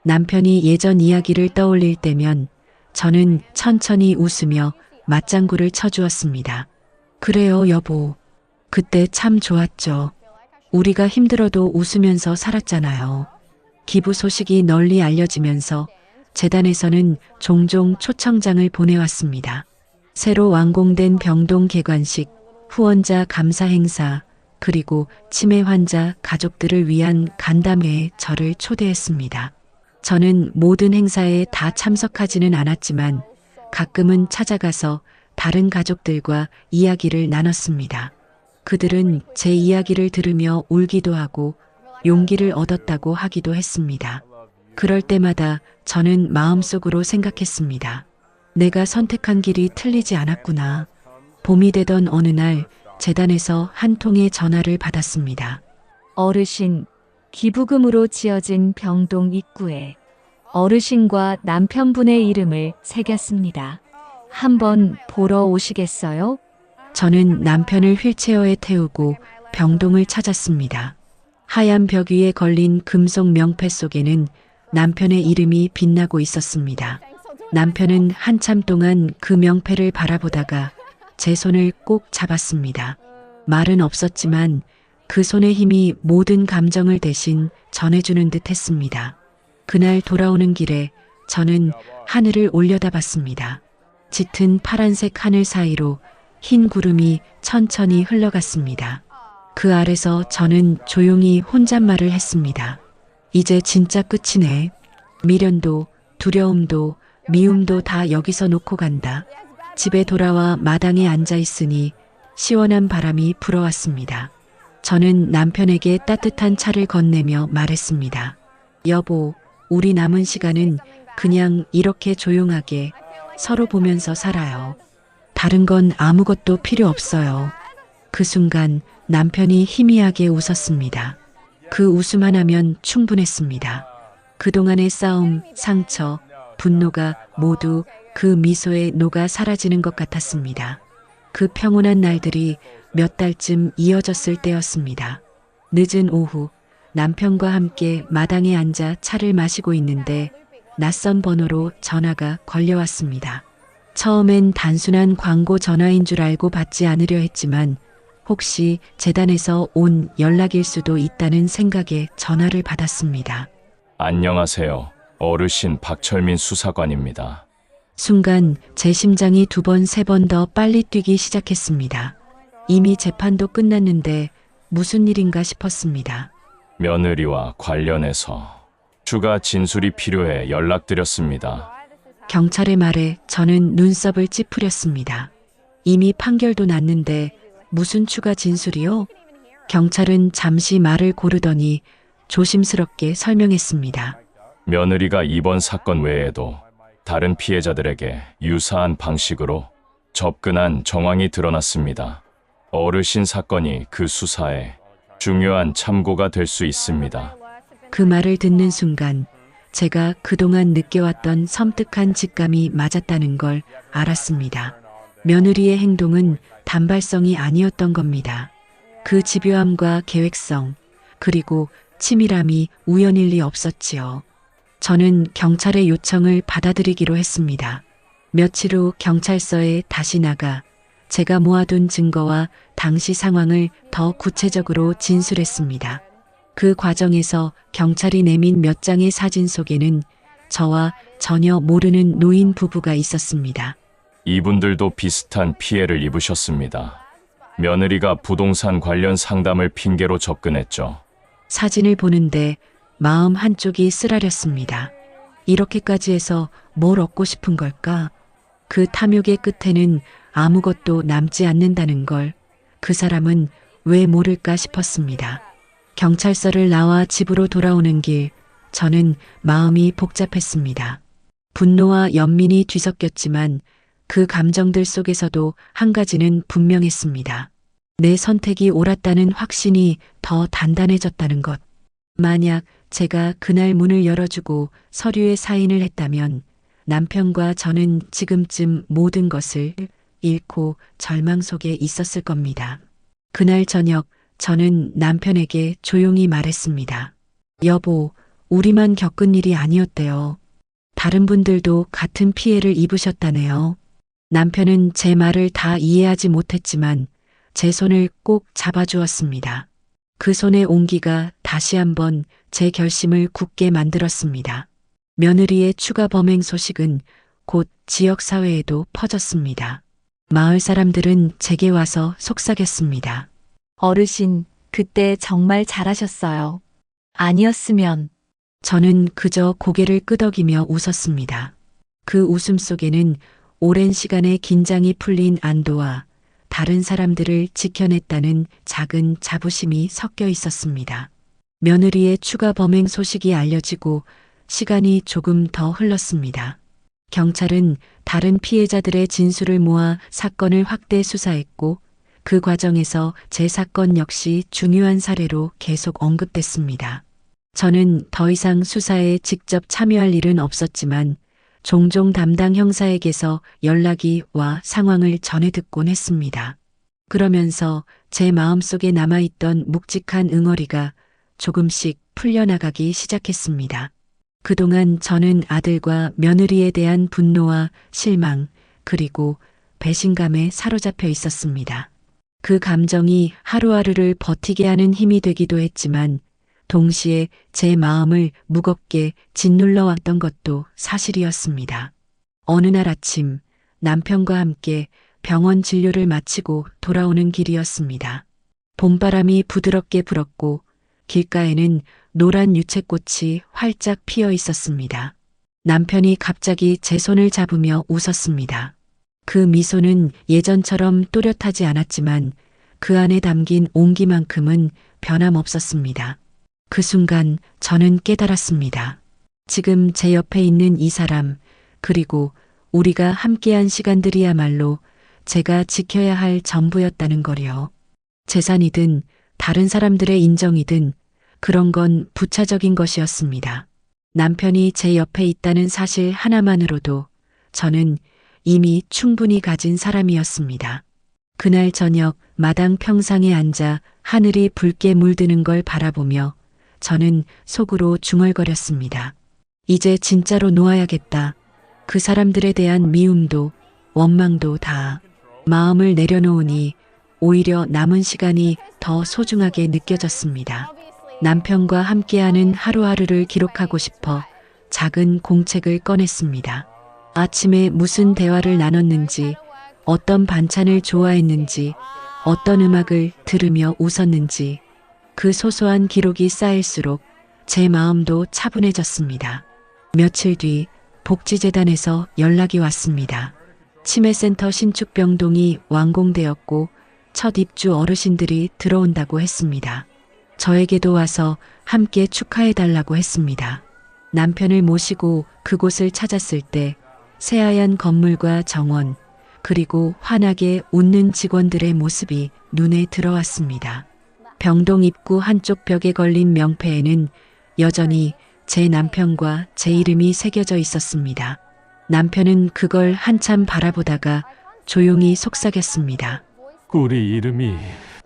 남편이 예전 이야기를 떠올릴 때면 저는 천천히 웃으며 맞장구를 쳐주었습니다. 그래요, 여보. 그때 참 좋았죠. 우리가 힘들어도 웃으면서 살았잖아요. 기부 소식이 널리 알려지면서 재단에서는 종종 초청장을 보내왔습니다. 새로 완공된 병동 개관식, 후원자 감사 행사, 그리고 치매 환자 가족들을 위한 간담회에 저를 초대했습니다. 저는 모든 행사에 다 참석하지는 않았지만 가끔은 찾아가서 다른 가족들과 이야기를 나눴습니다. 그들은 제 이야기를 들으며 울기도 하고 용기를 얻었다고 하기도 했습니다. 그럴 때마다 저는 마음속으로 생각했습니다. 내가 선택한 길이 틀리지 않았구나. 봄이 되던 어느 날 재단에서 한 통의 전화를 받았습니다. 어르신, 기부금으로 지어진 병동 입구에 어르신과 남편분의 이름을 새겼습니다. 한번 보러 오시겠어요? 저는 남편을 휠체어에 태우고 병동을 찾았습니다. 하얀 벽 위에 걸린 금속 명패 속에는 남편의 이름이 빛나고 있었습니다. 남편은 한참 동안 그 명패를 바라보다가 제 손을 꼭 잡았습니다. 말은 없었지만 그 손의 힘이 모든 감정을 대신 전해주는 듯 했습니다. 그날 돌아오는 길에 저는 하늘을 올려다봤습니다. 짙은 파란색 하늘 사이로 흰 구름이 천천히 흘러갔습니다. 그 아래서 저는 조용히 혼잣말을 했습니다. 이제 진짜 끝이네. 미련도 두려움도 미움도 다 여기서 놓고 간다. 집에 돌아와 마당에 앉아 있으니 시원한 바람이 불어왔습니다. 저는 남편에게 따뜻한 차를 건네며 말했습니다. 여보, 우리 남은 시간은 그냥 이렇게 조용하게 서로 보면서 살아요. 다른 건 아무것도 필요 없어요. 그 순간 남편이 희미하게 웃었습니다. 그 웃음 하나면 충분했습니다. 그동안의 싸움, 상처, 분노가 모두 그 미소에 녹아 사라지는 것 같았습니다. 그 평온한 날들이 몇 달쯤 이어졌을 때였습니다. 늦은 오후 남편과 함께 마당에 앉아 차를 마시고 있는데 낯선 번호로 전화가 걸려왔습니다. 처음엔 단순한 광고 전화인 줄 알고 받지 않으려 했지만 혹시 재단에서 온 연락일 수도 있다는 생각에 전화를 받았습니다. 안녕하세요. 어르신 박철민 수사관입니다. 순간 제 심장이 2번, 3번 더 빨리 뛰기 시작했습니다. 이미 재판도 끝났는데 무슨 일인가 싶었습니다. 며느리와 관련해서 추가 진술이 필요해 연락드렸습니다. 경찰의 말에 저는 눈썹을 찌푸렸습니다. 이미 판결도 났는데 무슨 추가 진술이요? 경찰은 잠시 말을 고르더니 조심스럽게 설명했습니다. 며느리가 이번 사건 외에도 다른 피해자들에게 유사한 방식으로 접근한 정황이 드러났습니다. 어르신 사건이 그 수사에 중요한 참고가 될 수 있습니다. 그 말을 듣는 순간 제가 그동안 느껴왔던 섬뜩한 직감이 맞았다는 걸 알았습니다. 며느리의 행동은 단발성이 아니었던 겁니다. 그 집요함과 계획성, 그리고 치밀함이 우연일 리 없었지요. 저는 경찰의 요청을 받아들이기로 했습니다. 며칠 후 경찰서에 다시 나가 제가 모아둔 증거와 당시 상황을 더 구체적으로 진술했습니다. 그 과정에서 경찰이 내민 몇 장의 사진 속에는 저와 전혀 모르는 노인 부부가 있었습니다. 이분들도 비슷한 피해를 입으셨습니다. 며느리가 부동산 관련 상담을 핑계로 접근했죠. 사진을 보는데 마음 한쪽이 쓰라렸습니다. 이렇게까지 해서 뭘 얻고 싶은 걸까? 그 탐욕의 끝에는 아무것도 남지 않는다는 걸 그 사람은 왜 모를까 싶었습니다. 경찰서를 나와 집으로 돌아오는 길, 저는 마음이 복잡했습니다. 분노와 연민이 뒤섞였지만 그 감정들 속에서도 한 가지는 분명했습니다. 내 선택이 옳았다는 확신이 더 단단해졌다는 것. 만약 제가 그날 문을 열어주고 서류에 사인을 했다면 남편과 저는 지금쯤 모든 것을 잃고 절망 속에 있었을 겁니다. 그날 저녁 저는 남편에게 조용히 말했습니다. 여보, 우리만 겪은 일이 아니었대요. 다른 분들도 같은 피해를 입으셨다네요. 남편은 제 말을 다 이해하지 못했지만 제 손을 꼭 잡아주었습니다. 그 손의 온기가 다시 한번 제 결심을 굳게 만들었습니다. 며느리의 추가 범행 소식은 곧 지역사회에도 퍼졌습니다. 마을 사람들은 제게 와서 속삭였습니다. 어르신, 그때 정말 잘하셨어요. 아니었으면 저는 그저 고개를 끄덕이며 웃었습니다. 그 웃음 속에는 오랜 시간의 긴장이 풀린 안도와 다른 사람들을 지켜냈다는 작은 자부심이 섞여 있었습니다. 며느리의 추가 범행 소식이 알려지고 시간이 조금 더 흘렀습니다. 경찰은 다른 피해자들의 진술을 모아 사건을 확대 수사했고 그 과정에서 제 사건 역시 중요한 사례로 계속 언급됐습니다. 저는 더 이상 수사에 직접 참여할 일은 없었지만 종종 담당 형사에게서 연락이 와 상황을 전해 듣곤 했습니다. 그러면서 제 마음속에 남아있던 묵직한 응어리가 조금씩 풀려나가기 시작했습니다. 그동안 저는 아들과 며느리에 대한 분노와 실망, 그리고 배신감에 사로잡혀 있었습니다. 그 감정이 하루하루를 버티게 하는 힘이 되기도 했지만 동시에 제 마음을 무겁게 짓눌러 왔던 것도 사실이었습니다. 어느 날 아침 남편과 함께 병원 진료를 마치고 돌아오는 길이었습니다. 봄바람이 부드럽게 불었고 길가에는 노란 유채꽃이 활짝 피어 있었습니다. 남편이 갑자기 제 손을 잡으며 웃었습니다. 그 미소는 예전처럼 또렷하지 않았지만 그 안에 담긴 온기만큼은 변함없었습니다. 그 순간 저는 깨달았습니다. 지금 제 옆에 있는 이 사람, 그리고 우리가 함께한 시간들이야말로 제가 지켜야 할 전부였다는 거요. 재산이든 다른 사람들의 인정이든 그런 건 부차적인 것이었습니다. 남편이 제 옆에 있다는 사실 하나만으로도 저는 이미 충분히 가진 사람이었습니다. 그날 저녁 마당 평상에 앉아 하늘이 붉게 물드는 걸 바라보며 저는 속으로 중얼거렸습니다. 이제 진짜로 놓아야겠다. 그 사람들에 대한 미움도 원망도 다 마음을 내려놓으니 오히려 남은 시간이 더 소중하게 느껴졌습니다. 남편과 함께하는 하루하루를 기록하고 싶어 작은 공책을 꺼냈습니다. 아침에 무슨 대화를 나눴는지, 어떤 반찬을 좋아했는지, 어떤 음악을 들으며 웃었는지, 그 소소한 기록이 쌓일수록 제 마음도 차분해졌습니다. 며칠 뒤 복지재단에서 연락이 왔습니다. 치매센터 신축 병동이 완공되었고 첫 입주 어르신들이 들어온다고 했습니다. 저에게도 와서 함께 축하해달라고 했습니다. 남편을 모시고 그곳을 찾았을 때 새하얀 건물과 정원, 그리고 환하게 웃는 직원들의 모습이 눈에 들어왔습니다. 병동 입구 한쪽 벽에 걸린 명패에는 여전히 제 남편과 제 이름이 새겨져 있었습니다. 남편은 그걸 한참 바라보다가 조용히 속삭였습니다. 우리 이름이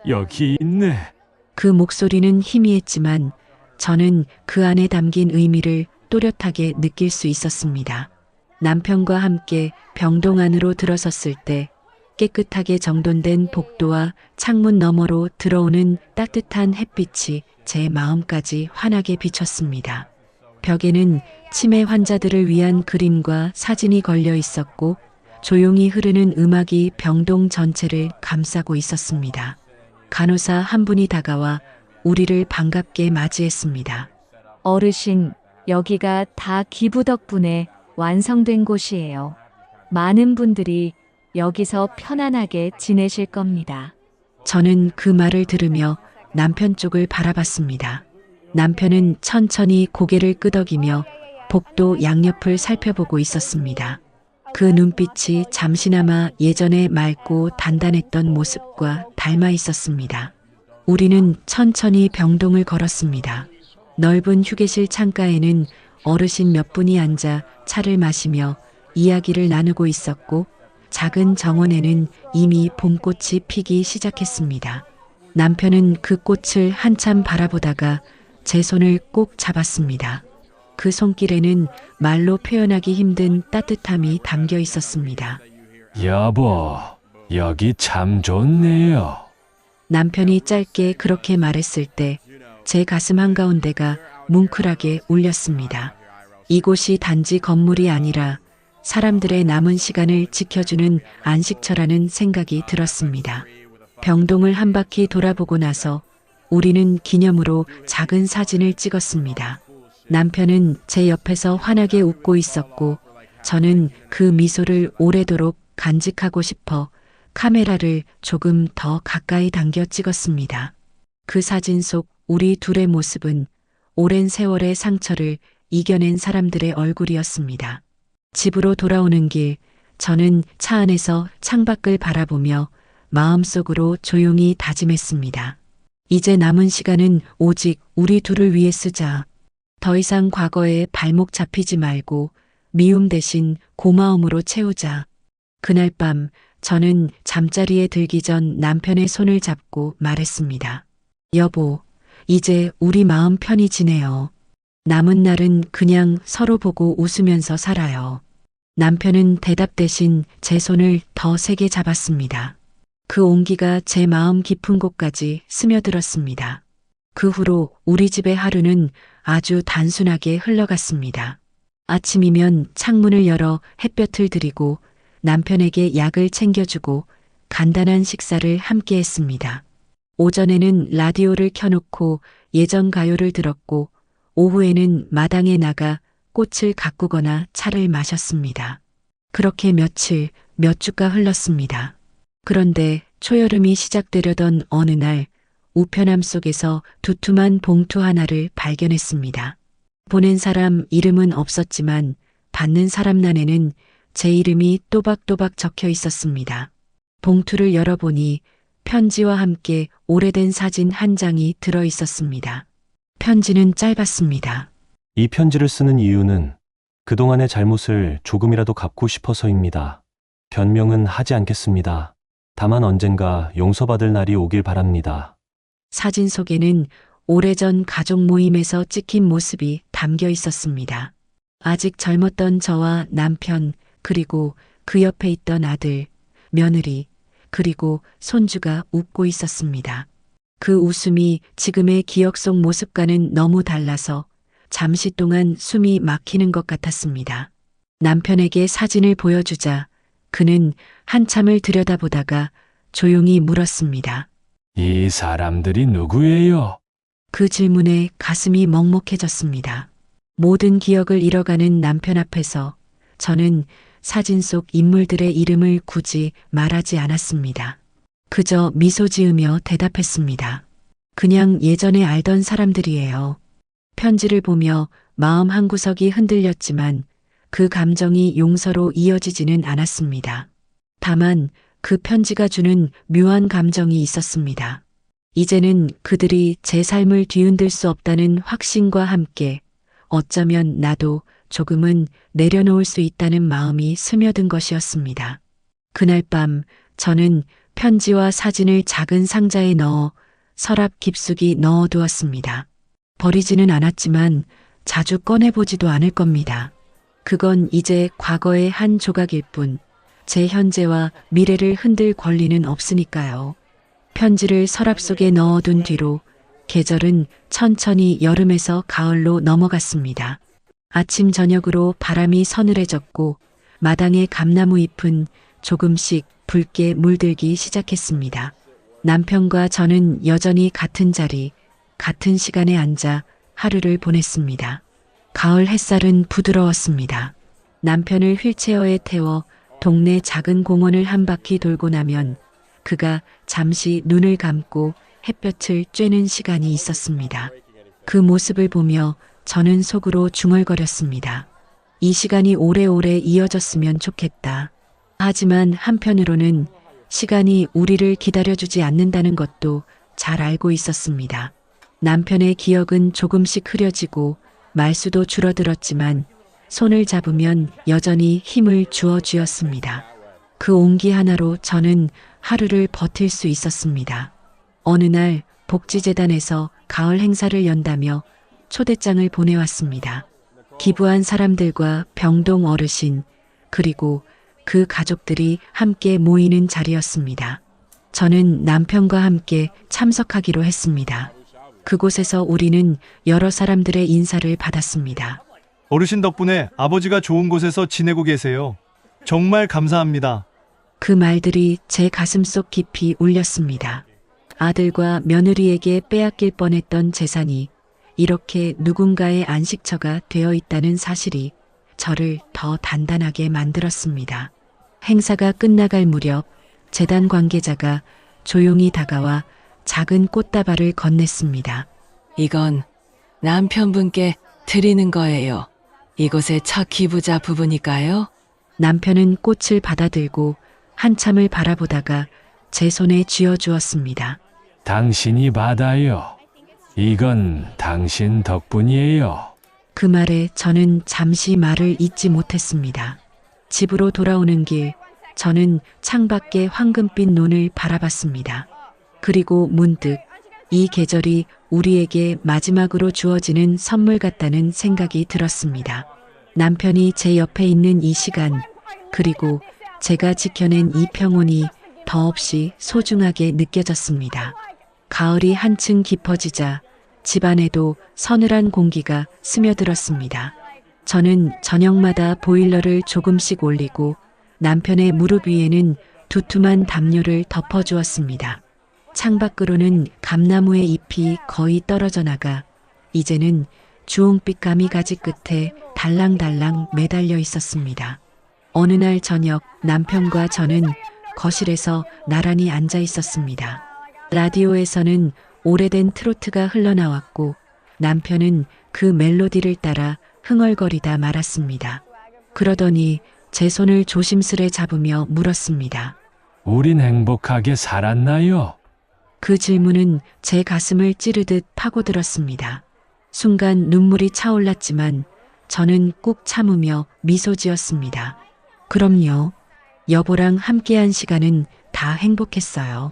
여기 있네. 그 목소리는 희미했지만 저는 그 안에 담긴 의미를 또렷하게 느낄 수 있었습니다. 남편과 함께 병동 안으로 들어섰을 때 깨끗하게 정돈된 복도와 창문 너머로 들어오는 따뜻한 햇빛이 제 마음까지 환하게 비쳤습니다. 벽에는 치매 환자들을 위한 그림과 사진이 걸려 있었고 조용히 흐르는 음악이 병동 전체를 감싸고 있었습니다. 간호사 한 분이 다가와 우리를 반갑게 맞이했습니다. 어르신, 여기가 다 기부 덕분에 완성된 곳이에요. 많은 분들이 여기서 편안하게 지내실 겁니다. 저는 그 말을 들으며 남편 쪽을 바라봤습니다. 남편은 천천히 고개를 끄덕이며 복도 양옆을 살펴보고 있었습니다. 그 눈빛이 잠시나마 예전에 맑고 단단했던 모습과 닮아 있었습니다. 우리는 천천히 병동을 걸었습니다. 넓은 휴게실 창가에는 어르신 몇 분이 앉아 차를 마시며 이야기를 나누고 있었고 작은 정원에는 이미 봄꽃이 피기 시작했습니다. 남편은 그 꽃을 한참 바라보다가 제 손을 꼭 잡았습니다. 그 손길에는 말로 표현하기 힘든 따뜻함이 담겨 있었습니다. 여보, 여기 참 좋네요. 남편이 짧게 그렇게 말했을 때 제 가슴 한가운데가 뭉클하게 울렸습니다. 이곳이 단지 건물이 아니라 사람들의 남은 시간을 지켜주는 안식처라는 생각이 들었습니다. 병동을 한 바퀴 돌아보고 나서 우리는 기념으로 작은 사진을 찍었습니다. 남편은 제 옆에서 환하게 웃고 있었고 저는 그 미소를 오래도록 간직하고 싶어 카메라를 조금 더 가까이 당겨 찍었습니다. 그 사진 속 우리 둘의 모습은 오랜 세월의 상처를 이겨낸 사람들의 얼굴이었습니다. 집으로 돌아오는 길, 저는 차 안에서 창밖을 바라보며 마음속으로 조용히 다짐했습니다. 이제 남은 시간은 오직 우리 둘을 위해 쓰자. 더 이상 과거에 발목 잡히지 말고 미움 대신 고마움으로 채우자. 그날 밤 저는 잠자리에 들기 전 남편의 손을 잡고 말했습니다. 여보, 이제 우리 마음 편히 지내요. 남은 날은 그냥 서로 보고 웃으면서 살아요. 남편은 대답 대신 제 손을 더 세게 잡았습니다. 그 온기가 제 마음 깊은 곳까지 스며들었습니다. 그 후로 우리 집의 하루는 아주 단순하게 흘러갔습니다. 아침이면 창문을 열어 햇볕을 들이고 남편에게 약을 챙겨주고 간단한 식사를 함께 했습니다. 오전에는 라디오를 켜놓고 예전 가요를 들었고 오후에는 마당에 나가 꽃을 가꾸거나 차를 마셨습니다. 그렇게 며칠, 몇 주가 흘렀습니다. 그런데 초여름이 시작되려던 어느 날 우편함 속에서 두툼한 봉투 하나를 발견했습니다. 보낸 사람 이름은 없었지만 받는 사람 난에는 제 이름이 또박또박 적혀 있었습니다. 봉투를 열어보니 편지와 함께 오래된 사진 한 장이 들어 있었습니다. 편지는 짧았습니다. 이 편지를 쓰는 이유는 그동안의 잘못을 조금이라도 갚고 싶어서입니다. 변명은 하지 않겠습니다. 다만 언젠가 용서받을 날이 오길 바랍니다. 사진 속에는 오래전 가족 모임에서 찍힌 모습이 담겨 있었습니다. 아직 젊었던 저와 남편, 그리고 그 옆에 있던 아들, 며느리, 그리고 손주가 웃고 있었습니다. 그 웃음이 지금의 기억 속 모습과는 너무 달라서 잠시 동안 숨이 막히는 것 같았습니다. 남편에게 사진을 보여주자 그는 한참을 들여다보다가 조용히 물었습니다. 이 사람들이 누구예요? 그 질문에 가슴이 먹먹해졌습니다. 모든 기억을 잃어가는 남편 앞에서 저는 사진 속 인물들의 이름을 굳이 말하지 않았습니다. 그저 미소 지으며 대답했습니다. 그냥 예전에 알던 사람들이에요. 편지를 보며 마음 한구석이 흔들렸지만 그 감정이 용서로 이어지지는 않았습니다. 다만 그 편지가 주는 묘한 감정이 있었습니다. 이제는 그들이 제 삶을 뒤흔들 수 없다는 확신과 함께 어쩌면 나도 조금은 내려놓을 수 있다는 마음이 스며든 것이었습니다. 그날 밤 저는 편지와 사진을 작은 상자에 넣어 서랍 깊숙이 넣어두었습니다. 버리지는 않았지만 자주 꺼내보지도 않을 겁니다. 그건 이제 과거의 한 조각일 뿐 제 현재와 미래를 흔들 권리는 없으니까요. 편지를 서랍 속에 넣어둔 뒤로 계절은 천천히 여름에서 가을로 넘어갔습니다. 아침 저녁으로 바람이 서늘해졌고 마당의 감나무 잎은 조금씩 붉게 물들기 시작했습니다. 남편과 저는 여전히 같은 자리, 같은 시간에 앉아 하루를 보냈습니다. 가을 햇살은 부드러웠습니다. 남편을 휠체어에 태워 동네 작은 공원을 한 바퀴 돌고 나면 그가 잠시 눈을 감고 햇볕을 쬐는 시간이 있었습니다. 그 모습을 보며 저는 속으로 중얼거렸습니다. 이 시간이 오래오래 이어졌으면 좋겠다. 하지만 한편으로는 시간이 우리를 기다려주지 않는다는 것도 잘 알고 있었습니다. 남편의 기억은 조금씩 흐려지고 말수도 줄어들었지만 손을 잡으면 여전히 힘을 주어 주었습니다. 그 온기 하나로 저는 하루를 버틸 수 있었습니다. 어느 날 복지재단에서 가을 행사를 연다며 초대장을 보내왔습니다. 기부한 사람들과 병동 어르신, 그리고 그 가족들이 함께 모이는 자리였습니다. 저는 남편과 함께 참석하기로 했습니다. 그곳에서 우리는 여러 사람들의 인사를 받았습니다. 어르신 덕분에 아버지가 좋은 곳에서 지내고 계세요. 정말 감사합니다. 그 말들이 제 가슴속 깊이 울렸습니다. 아들과 며느리에게 빼앗길 뻔했던 재산이 이렇게 누군가의 안식처가 되어 있다는 사실이 저를 더 단단하게 만들었습니다. 행사가 끝나갈 무렵 재단 관계자가 조용히 다가와 작은 꽃다발을 건넸습니다. 이건 남편분께 드리는 거예요. 이곳의 첫 기부자 부부니까요. 남편은 꽃을 받아들고 한참을 바라보다가 제 손에 쥐어주었습니다. 당신이 받아요. 이건 당신 덕분이에요. 그 말에 저는 잠시 말을 잇지 못했습니다. 집으로 돌아오는 길, 저는 창밖의 황금빛 논을 바라봤습니다. 그리고 문득 이 계절이 우리에게 마지막으로 주어지는 선물 같다는 생각이 들었습니다. 남편이 제 옆에 있는 이 시간, 그리고 제가 지켜낸 이 평온이 더없이 소중하게 느껴졌습니다. 가을이 한층 깊어지자 집안에도 서늘한 공기가 스며들었습니다. 저는 저녁마다 보일러를 조금씩 올리고 남편의 무릎 위에는 두툼한 담요를 덮어주었습니다. 창밖으로는 감나무의 잎이 거의 떨어져 나가 이제는 주홍빛 가미가지 끝에 달랑달랑 매달려 있었습니다. 어느 날 저녁 남편과 저는 거실에서 나란히 앉아 있었습니다. 라디오에서는 오래된 트로트가 흘러나왔고 남편은 그 멜로디를 따라 흥얼거리다 말았습니다. 그러더니 제 손을 조심스레 잡으며 물었습니다. 우린 행복하게 살았나요? 그 질문은 제 가슴을 찌르듯 파고들었습니다. 순간 눈물이 차올랐지만 저는 꾹 참으며 미소 지었습니다. 그럼요. 여보랑 함께한 시간은 다 행복했어요.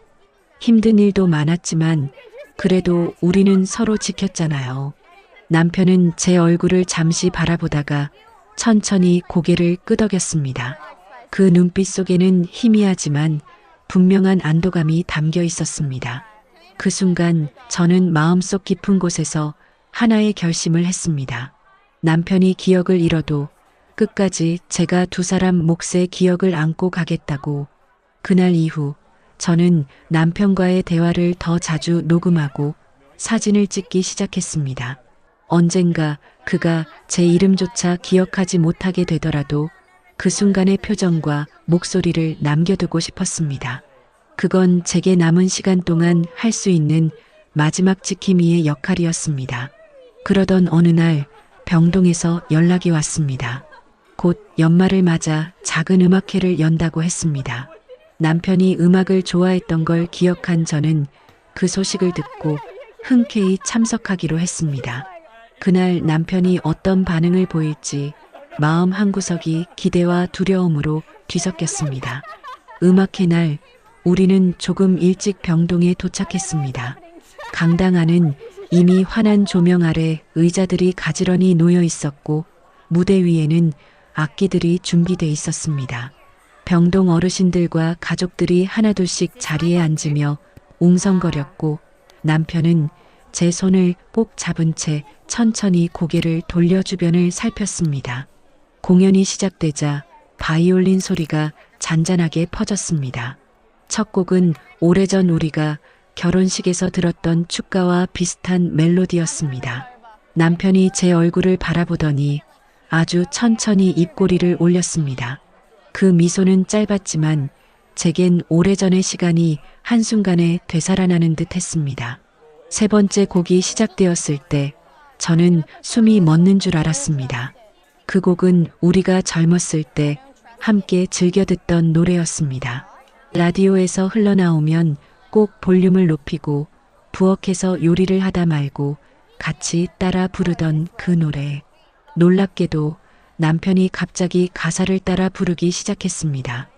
힘든 일도 많았지만 그래도 우리는 서로 지켰잖아요. 남편은 제 얼굴을 잠시 바라보다가 천천히 고개를 끄덕였습니다. 그 눈빛 속에는 희미하지만 분명한 안도감이 담겨 있었습니다. 그 순간 저는 마음속 깊은 곳에서 하나의 결심을 했습니다. 남편이 기억을 잃어도 끝까지 제가 두 사람 몫의 기억을 안고 가겠다고. 그날 이후 저는 남편과의 대화를 더 자주 녹음하고 사진을 찍기 시작했습니다. 언젠가 그가 제 이름조차 기억하지 못하게 되더라도 그 순간의 표정과 목소리를 남겨두고 싶었습니다. 그건 제게 남은 시간 동안 할 수 있는 마지막 지킴이의 역할이었습니다. 그러던 어느 날 병동에서 연락이 왔습니다. 곧 연말을 맞아 작은 음악회를 연다고 했습니다. 남편이 음악을 좋아했던 걸 기억한 저는 그 소식을 듣고 흔쾌히 참석하기로 했습니다. 그날 남편이 어떤 반응을 보일지 마음 한구석이 기대와 두려움으로 뒤섞였습니다. 음악회 날 우리는 조금 일찍 병동에 도착했습니다. 강당 안은 이미 환한 조명 아래 의자들이 가지런히 놓여 있었고 무대 위에는 악기들이 준비돼 있었습니다. 병동 어르신들과 가족들이 하나둘씩 자리에 앉으며 웅성거렸고 남편은 제 손을 꼭 잡은 채 천천히 고개를 돌려 주변을 살폈습니다. 공연이 시작되자 바이올린 소리가 잔잔하게 퍼졌습니다. 첫 곡은 오래전 우리가 결혼식에서 들었던 축가와 비슷한 멜로디였습니다. 남편이 제 얼굴을 바라보더니 아주 천천히 입꼬리를 올렸습니다. 그 미소는 짧았지만 제겐 오래전의 시간이 한순간에 되살아나는 듯 했습니다. 세 번째 곡이 시작되었을 때 저는 숨이 멎는 줄 알았습니다. 그 곡은 우리가 젊었을 때 함께 즐겨 듣던 노래였습니다. 라디오에서 흘러나오면 꼭 볼륨을 높이고 부엌에서 요리를 하다 말고 같이 따라 부르던 그 노래. 놀랍게도 남편이 갑자기 가사를 따라 부르기 시작했습니다.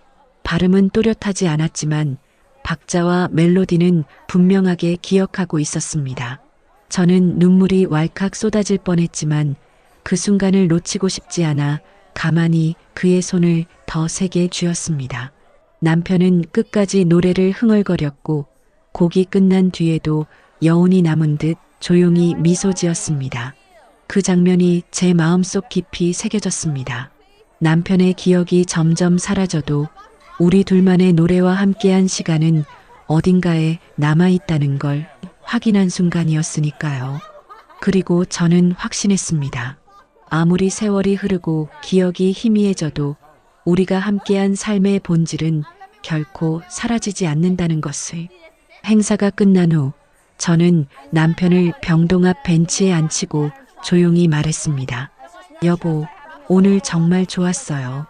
발음은 또렷하지 않았지만 박자와 멜로디는 분명하게 기억하고 있었습니다. 저는 눈물이 왈칵 쏟아질 뻔했지만 그 순간을 놓치고 싶지 않아 가만히 그의 손을 더 세게 쥐었습니다. 남편은 끝까지 노래를 흥얼거렸고 곡이 끝난 뒤에도 여운이 남은 듯 조용히 미소 지었습니다. 그 장면이 제 마음속 깊이 새겨졌습니다. 남편의 기억이 점점 사라져도 우리 둘만의 노래와 함께한 시간은 어딘가에 남아있다는 걸 확인한 순간이었으니까요. 그리고 저는 확신했습니다. 아무리 세월이 흐르고 기억이 희미해져도 우리가 함께한 삶의 본질은 결코 사라지지 않는다는 것을. 행사가 끝난 후 저는 남편을 병동 앞 벤치에 앉히고 조용히 말했습니다. 여보, 오늘 정말 좋았어요.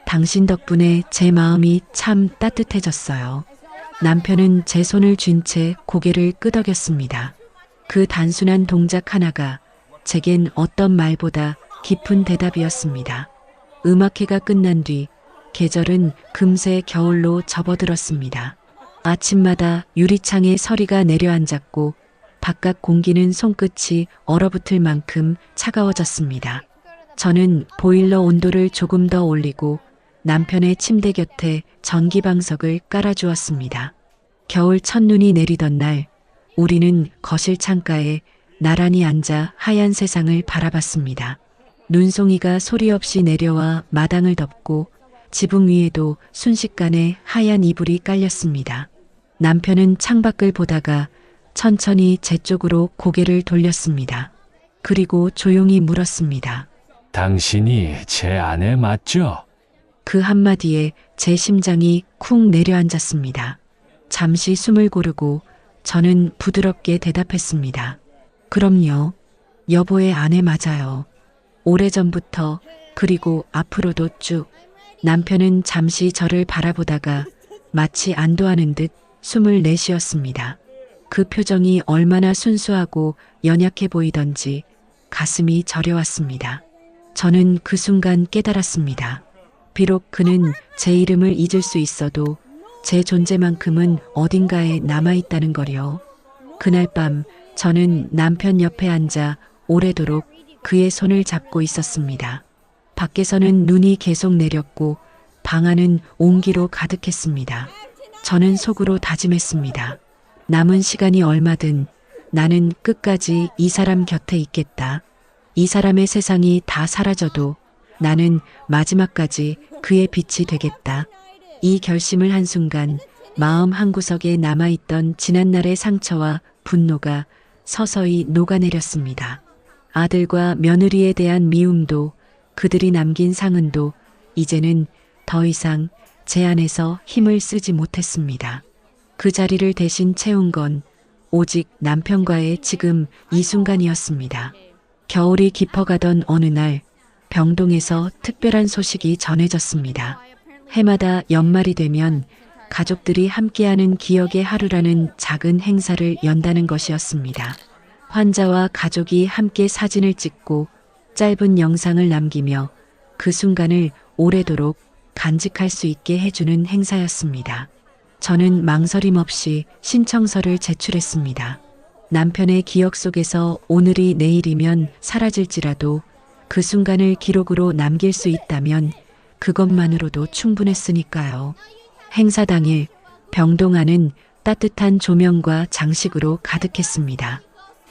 당신 덕분에 제 마음이 참 따뜻해졌어요. 남편은 제 손을 쥔 채 고개를 끄덕였습니다. 그 단순한 동작 하나가 제겐 어떤 말보다 깊은 대답이었습니다. 음악회가 끝난 뒤 계절은 금세 겨울로 접어들었습니다. 아침마다 유리창에 서리가 내려앉았고 바깥 공기는 손끝이 얼어붙을 만큼 차가워졌습니다. 저는 보일러 온도를 조금 더 올리고 남편의 침대 곁에 전기방석을 깔아주었습니다. 겨울 첫눈이 내리던 날, 우리는 거실 창가에 나란히 앉아 하얀 세상을 바라봤습니다. 눈송이가 소리 없이 내려와 마당을 덮고 지붕 위에도 순식간에 하얀 이불이 깔렸습니다. 남편은 창밖을 보다가 천천히 제 쪽으로 고개를 돌렸습니다. 그리고 조용히 물었습니다. 당신이 제 아내 맞죠? 그 한마디에 제 심장이 쿵 내려앉았습니다. 잠시 숨을 고르고 저는 부드럽게 대답했습니다. 그럼요. 여보의 아내 맞아요. 오래전부터 그리고 앞으로도 쭉. 남편은 잠시 저를 바라보다가 마치 안도하는 듯 숨을 내쉬었습니다. 그 표정이 얼마나 순수하고 연약해 보이던지 가슴이 저려왔습니다. 저는 그 순간 깨달았습니다. 비록 그는 제 이름을 잊을 수 있어도 제 존재만큼은 어딘가에 남아있다는 거요. 그날 밤 저는 남편 옆에 앉아 오래도록 그의 손을 잡고 있었습니다. 밖에서는 눈이 계속 내렸고 방 안은 온기로 가득했습니다. 저는 속으로 다짐했습니다. 남은 시간이 얼마든 나는 끝까지 이 사람 곁에 있겠다. 이 사람의 세상이 다 사라져도 나는 마지막까지 그의 빛이 되겠다. 이 결심을 한 순간 마음 한구석에 남아있던 지난날의 상처와 분노가 서서히 녹아내렸습니다. 아들과 며느리에 대한 미움도 그들이 남긴 상흔도 이제는 더 이상 제 안에서 힘을 쓰지 못했습니다. 그 자리를 대신 채운 건 오직 남편과의 지금 이 순간이었습니다. 겨울이 깊어가던 어느 날 병동에서 특별한 소식이 전해졌습니다. 해마다 연말이 되면 가족들이 함께하는 기억의 하루라는 작은 행사를 연다는 것이었습니다. 환자와 가족이 함께 사진을 찍고 짧은 영상을 남기며 그 순간을 오래도록 간직할 수 있게 해주는 행사였습니다. 저는 망설임 없이 신청서를 제출했습니다. 남편의 기억 속에서 오늘이 내일이면 사라질지라도 그 순간을 기록으로 남길 수 있다면 그것만으로도 충분했으니까요. 행사 당일 병동 안은 따뜻한 조명과 장식으로 가득했습니다.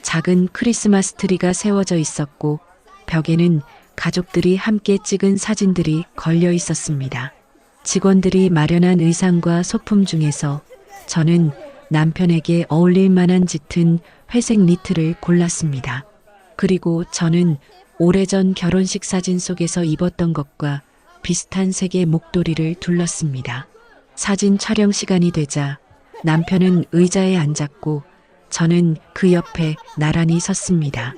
작은 크리스마스 트리가 세워져 있었고 벽에는 가족들이 함께 찍은 사진들이 걸려 있었습니다. 직원들이 마련한 의상과 소품 중에서 저는 남편에게 어울릴 만한 짙은 회색 니트를 골랐습니다. 그리고 저는 오래전 결혼식 사진 속에서 입었던 것과 비슷한 색의 목도리를 둘렀습니다. 사진 촬영 시간이 되자 남편은 의자에 앉았고 저는 그 옆에 나란히 섰습니다.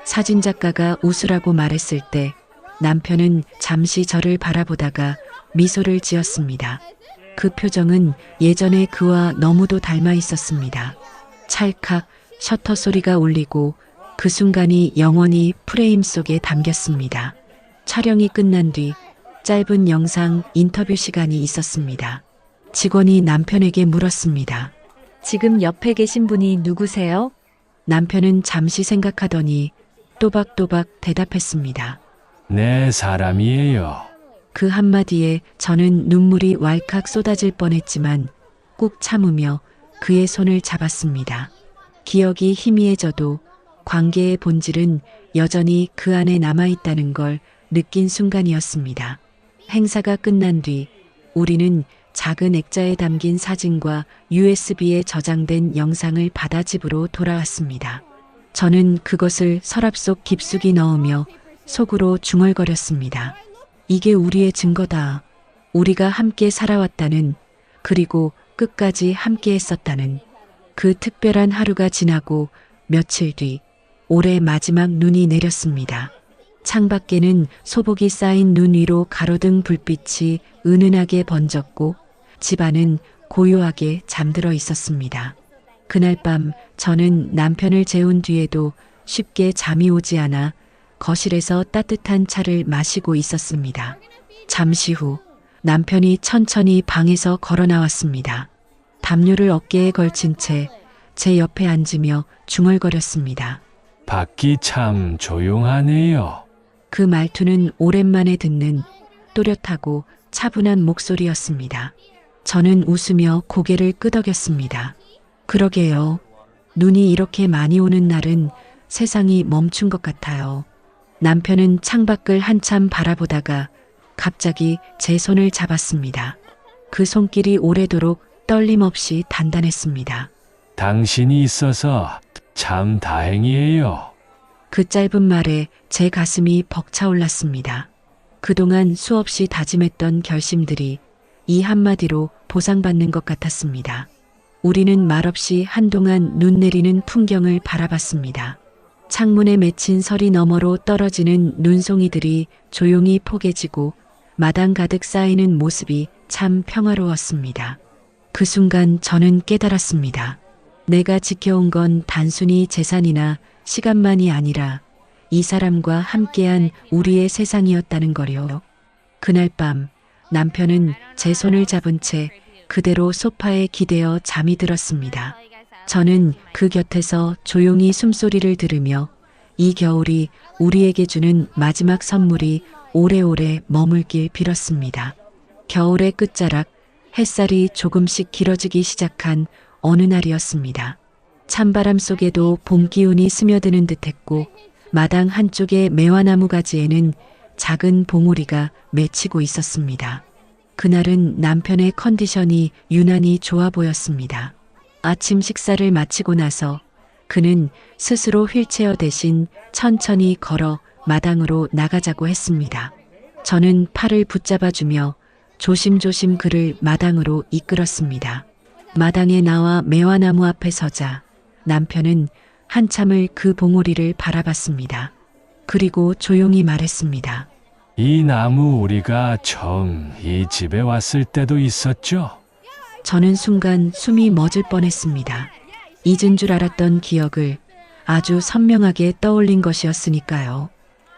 사진작가가 웃으라고 말했을 때 남편은 잠시 저를 바라보다가 미소를 지었습니다. 그 표정은 예전의 그와 너무도 닮아 있었습니다. 찰칵 셔터 소리가 울리고 그 순간이 영원히 프레임 속에 담겼습니다. 촬영이 끝난 뒤 짧은 영상 인터뷰 시간이 있었습니다. 직원이 남편에게 물었습니다. 지금 옆에 계신 분이 누구세요? 남편은 잠시 생각하더니 또박또박 대답했습니다. 내 사람이에요. 그 한마디에 저는 눈물이 왈칵 쏟아질 뻔했지만 꾹 참으며 그의 손을 잡았습니다. 기억이 희미해져도 관계의 본질은 여전히 그 안에 남아있다는 걸 느낀 순간이었습니다. 행사가 끝난 뒤 우리는 작은 액자에 담긴 사진과 USB에 저장된 영상을 받아 집으로 돌아왔습니다. 저는 그것을 서랍 속 깊숙이 넣으며 속으로 중얼거렸습니다. 이게 우리의 증거다. 우리가 함께 살아왔다는, 그리고 끝까지 함께 했었다는. 그 특별한 하루가 지나고 며칠 뒤 올해 마지막 눈이 내렸습니다. 창밖에는 소복이 쌓인 눈 위로 가로등 불빛이 은은하게 번졌고 집안은 고요하게 잠들어 있었습니다. 그날 밤 저는 남편을 재운 뒤에도 쉽게 잠이 오지 않아 거실에서 따뜻한 차를 마시고 있었습니다. 잠시 후 남편이 천천히 방에서 걸어 나왔습니다. 담요를 어깨에 걸친 채 제 옆에 앉으며 중얼거렸습니다. 밖이 참 조용하네요. 그 말투는 오랜만에 듣는 또렷하고 차분한 목소리였습니다. 저는 웃으며 고개를 끄덕였습니다. 그러게요. 눈이 이렇게 많이 오는 날은 세상이 멈춘 것 같아요. 남편은 창밖을 한참 바라보다가 갑자기 제 손을 잡았습니다. 그 손길이 오래도록 떨림없이 단단했습니다. 당신이 있어서 참 다행이에요. 그 짧은 말에 제 가슴이 벅차올랐습니다. 그동안 수없이 다짐했던 결심들이 이 한마디로 보상받는 것 같았습니다. 우리는 말없이 한동안 눈 내리는 풍경을 바라봤습니다. 창문에 맺힌 서리 너머로 떨어지는 눈송이들이 조용히 포개지고 마당 가득 쌓이는 모습이 참 평화로웠습니다. 그 순간 저는 깨달았습니다. 내가 지켜온 건 단순히 재산이나 시간만이 아니라 이 사람과 함께한 우리의 세상이었다는 거요. 그날 밤 남편은 제 손을 잡은 채 그대로 소파에 기대어 잠이 들었습니다. 저는 그 곁에서 조용히 숨소리를 들으며 이 겨울이 우리에게 주는 마지막 선물이 오래오래 머물길 빌었습니다. 겨울의 끝자락, 햇살이 조금씩 길어지기 시작한 어느 날이었습니다. 찬바람 속에도 봄 기운이 스며드는 듯했고 마당 한쪽의 매화나무 가지에는 작은 봉우리가 맺히고 있었습니다. 그날은 남편의 컨디션이 유난히 좋아 보였습니다. 아침 식사를 마치고 나서 그는 스스로 휠체어 대신 천천히 걸어 마당으로 나가자고 했습니다. 저는 팔을 붙잡아주며 조심조심 그를 마당으로 이끌었습니다. 마당에 나와 매화나무 앞에 서자 남편은 한참을 그 봉우리를 바라봤습니다. 그리고 조용히 말했습니다. 이 나무 우리가 처음 이 집에 왔을 때도 있었죠? 저는 순간 숨이 멎을 뻔했습니다. 잊은 줄 알았던 기억을 아주 선명하게 떠올린 것이었으니까요.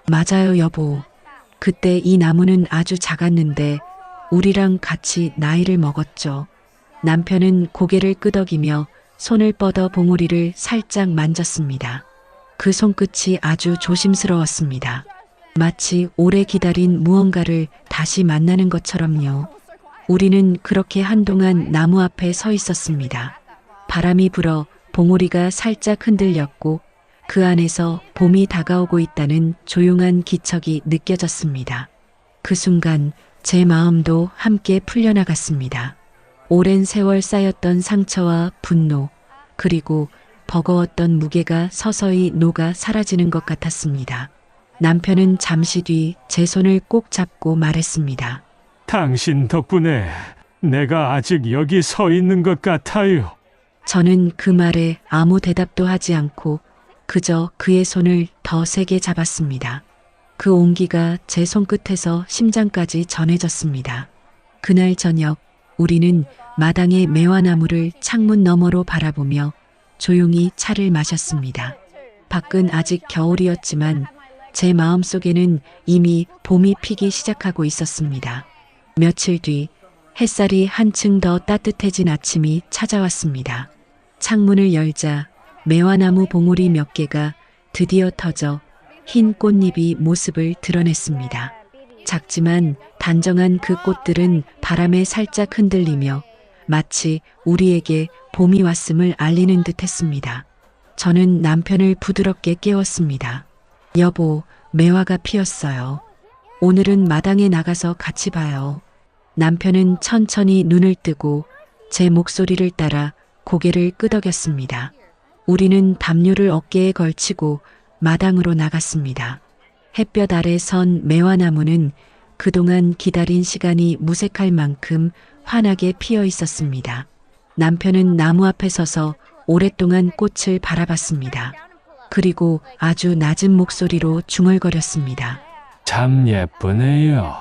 맞아요, 여보. 그때 이 나무는 아주 작았는데 우리랑 같이 나이를 먹었죠. 남편은 고개를 끄덕이며 손을 뻗어 봉우리를 살짝 만졌습니다. 그 손끝이 아주 조심스러웠습니다. 마치 오래 기다린 무언가를 다시 만나는 것처럼요. 우리는 그렇게 한동안 나무 앞에 서 있었습니다. 바람이 불어 봉우리가 살짝 흔들렸고 그 안에서 봄이 다가오고 있다는 조용한 기척이 느껴졌습니다. 그 순간 제 마음도 함께 풀려나갔습니다. 오랜 세월 쌓였던 상처와 분노, 그리고 버거웠던 무게가 서서히 녹아 사라지는 것 같았습니다. 남편은 잠시 뒤 제 손을 꼭 잡고 말했습니다. 당신 덕분에 내가 아직 여기 서 있는 것 같아요. 저는 그 말에 아무 대답도 하지 않고 그저 그의 손을 더 세게 잡았습니다. 그 온기가 제 손끝에서 심장까지 전해졌습니다. 그날 저녁 우리는 마당의 매화나무를 창문 너머로 바라보며 조용히 차를 마셨습니다. 밖은 아직 겨울이었지만 제 마음속에는 이미 봄이 피기 시작하고 있었습니다. 며칠 뒤 햇살이 한층 더 따뜻해진 아침이 찾아왔습니다. 창문을 열자 매화나무 봉우리 몇 개가 드디어 터져 흰 꽃잎이 모습을 드러냈습니다. 작지만 단정한 그 꽃들은 바람에 살짝 흔들리며 마치 우리에게 봄이 왔음을 알리는 듯 했습니다. 저는 남편을 부드럽게 깨웠습니다. 여보, 매화가 피었어요. 오늘은 마당에 나가서 같이 봐요. 남편은 천천히 눈을 뜨고 제 목소리를 따라 고개를 끄덕였습니다. 우리는 담요를 어깨에 걸치고 마당으로 나갔습니다. 햇볕 아래 선 매화나무는 그동안 기다린 시간이 무색할 만큼 환하게 피어 있었습니다. 남편은 나무 앞에 서서 오랫동안 꽃을 바라봤습니다. 그리고 아주 낮은 목소리로 중얼거렸습니다. 참 예쁘네요.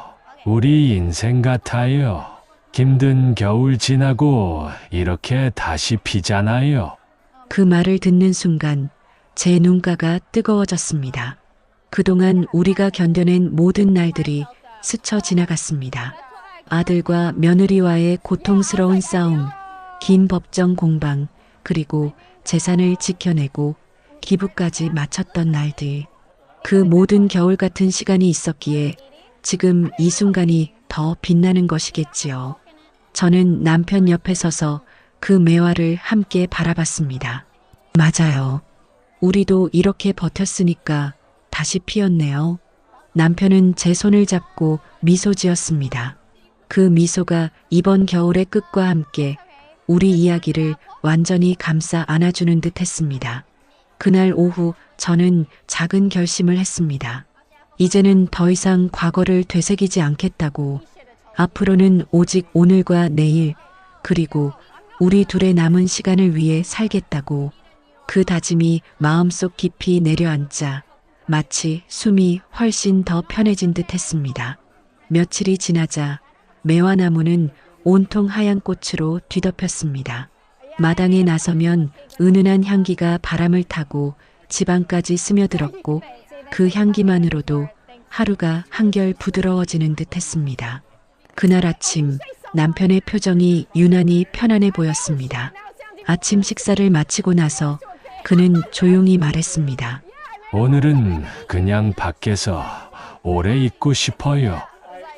우리 인생 같아요. 힘든 겨울 지나고 이렇게 다시 피잖아요. 그 말을 듣는 순간 제 눈가가 뜨거워졌습니다. 그동안 우리가 견뎌낸 모든 날들이 스쳐 지나갔습니다. 아들과 며느리와의 고통스러운 싸움, 긴 법정 공방, 그리고 재산을 지켜내고 기부까지 마쳤던 날들. 그 모든 겨울 같은 시간이 있었기에 지금 이 순간이 더 빛나는 것이겠지요. 저는 남편 옆에 서서 그 매화를 함께 바라봤습니다. 맞아요. 우리도 이렇게 버텼으니까 다시 피었네요. 남편은 제 손을 잡고 미소 지었습니다. 그 미소가 이번 겨울의 끝과 함께 우리 이야기를 완전히 감싸 안아주는 듯 했습니다. 그날 오후 저는 작은 결심을 했습니다. 이제는 더 이상 과거를 되새기지 않겠다고. 앞으로는 오직 오늘과 내일, 그리고 우리 둘의 남은 시간을 위해 살겠다고. 그 다짐이 마음속 깊이 내려앉자 마치 숨이 훨씬 더 편해진 듯 했습니다. 며칠이 지나자 매화나무는 온통 하얀 꽃으로 뒤덮였습니다. 마당에 나서면 은은한 향기가 바람을 타고 집안까지 스며들었고 그 향기만으로도 하루가 한결 부드러워지는 듯 했습니다. 그날 아침 남편의 표정이 유난히 편안해 보였습니다. 아침 식사를 마치고 나서 그는 조용히 말했습니다. 오늘은 그냥 밖에서 오래 있고 싶어요.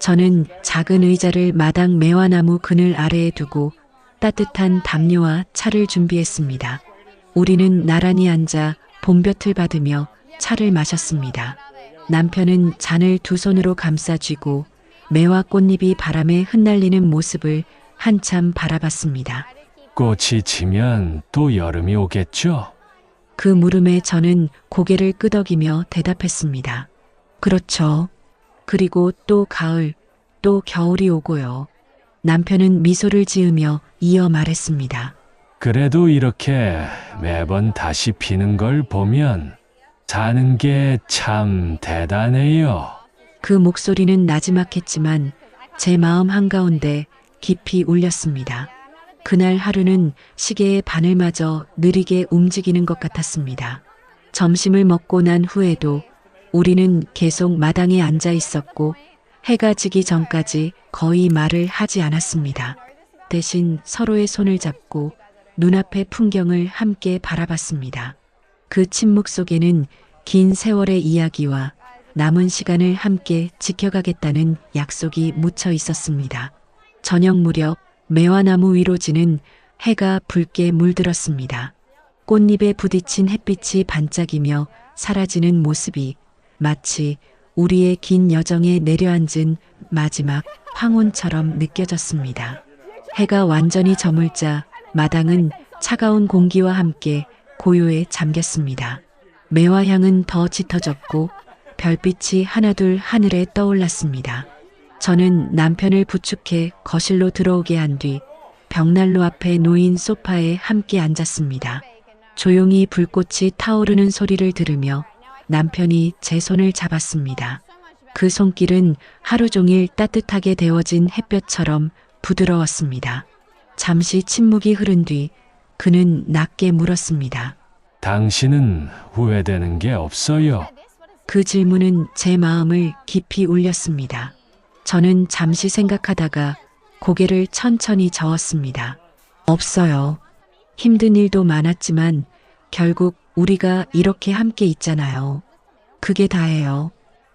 저는 작은 의자를 마당 매화나무 그늘 아래에 두고 따뜻한 담요와 차를 준비했습니다. 우리는 나란히 앉아 봄볕을 받으며 차를 마셨습니다. 남편은 잔을 두 손으로 감싸 쥐고 매화 꽃잎이 바람에 흩날리는 모습을 한참 바라봤습니다. 꽃이 지면 또 여름이 오겠죠? 그 물음에 저는 고개를 끄덕이며 대답했습니다. 그렇죠. 그리고 또 가을, 또 겨울이 오고요. 남편은 미소를 지으며 이어 말했습니다. 그래도 이렇게 매번 다시 피는 걸 보면 사는 게 참 대단해요. 그 목소리는 나지막했지만 제 마음 한가운데 깊이 울렸습니다. 그날 하루는 시계의 바늘마저 느리게 움직이는 것 같았습니다. 점심을 먹고 난 후에도 우리는 계속 마당에 앉아 있었고 해가 지기 전까지 거의 말을 하지 않았습니다. 대신 서로의 손을 잡고 눈앞의 풍경을 함께 바라봤습니다. 그 침묵 속에는 긴 세월의 이야기와 남은 시간을 함께 지켜가겠다는 약속이 묻혀 있었습니다. 저녁 무렵 매화나무 위로 지는 해가 붉게 물들었습니다. 꽃잎에 부딪힌 햇빛이 반짝이며 사라지는 모습이 마치 우리의 긴 여정에 내려앉은 마지막 황혼처럼 느껴졌습니다. 해가 완전히 저물자 마당은 차가운 공기와 함께 고요에 잠겼습니다. 매화향은 더 짙어졌고 별빛이 하나둘 하늘에 떠올랐습니다. 저는 남편을 부축해 거실로 들어오게 한 뒤 벽난로 앞에 놓인 소파에 함께 앉았습니다. 조용히 불꽃이 타오르는 소리를 들으며 남편이 제 손을 잡았습니다. 그 손길은 하루 종일 따뜻하게 데워진 햇볕처럼 부드러웠습니다. 잠시 침묵이 흐른 뒤 그는 낮게 물었습니다. 당신은 후회되는 게 없어요? 그 질문은 제 마음을 깊이 울렸습니다. 저는 잠시 생각하다가 고개를 천천히 저었습니다. 없어요. 힘든 일도 많았지만 결국 우리가 이렇게 함께 있잖아요. 그게 다예요.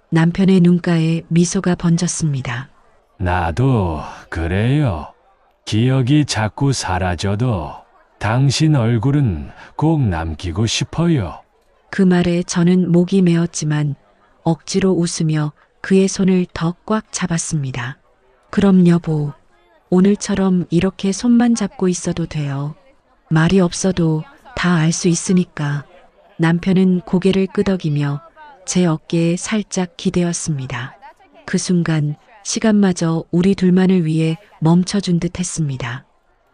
남편의 눈가에 미소가 번졌습니다. 나도 그래요. 기억이 자꾸 사라져도 당신 얼굴은 꼭 남기고 싶어요. 그 말에 저는 목이 메었지만 억지로 웃으며 그의 손을 더 꽉 잡았습니다. 그럼 여보, 오늘처럼 이렇게 손만 잡고 있어도 돼요. 말이 없어도 다 알 수 있으니까. 남편은 고개를 끄덕이며 제 어깨에 살짝 기대었습니다. 그 순간 시간마저 우리 둘만을 위해 멈춰준 듯 했습니다.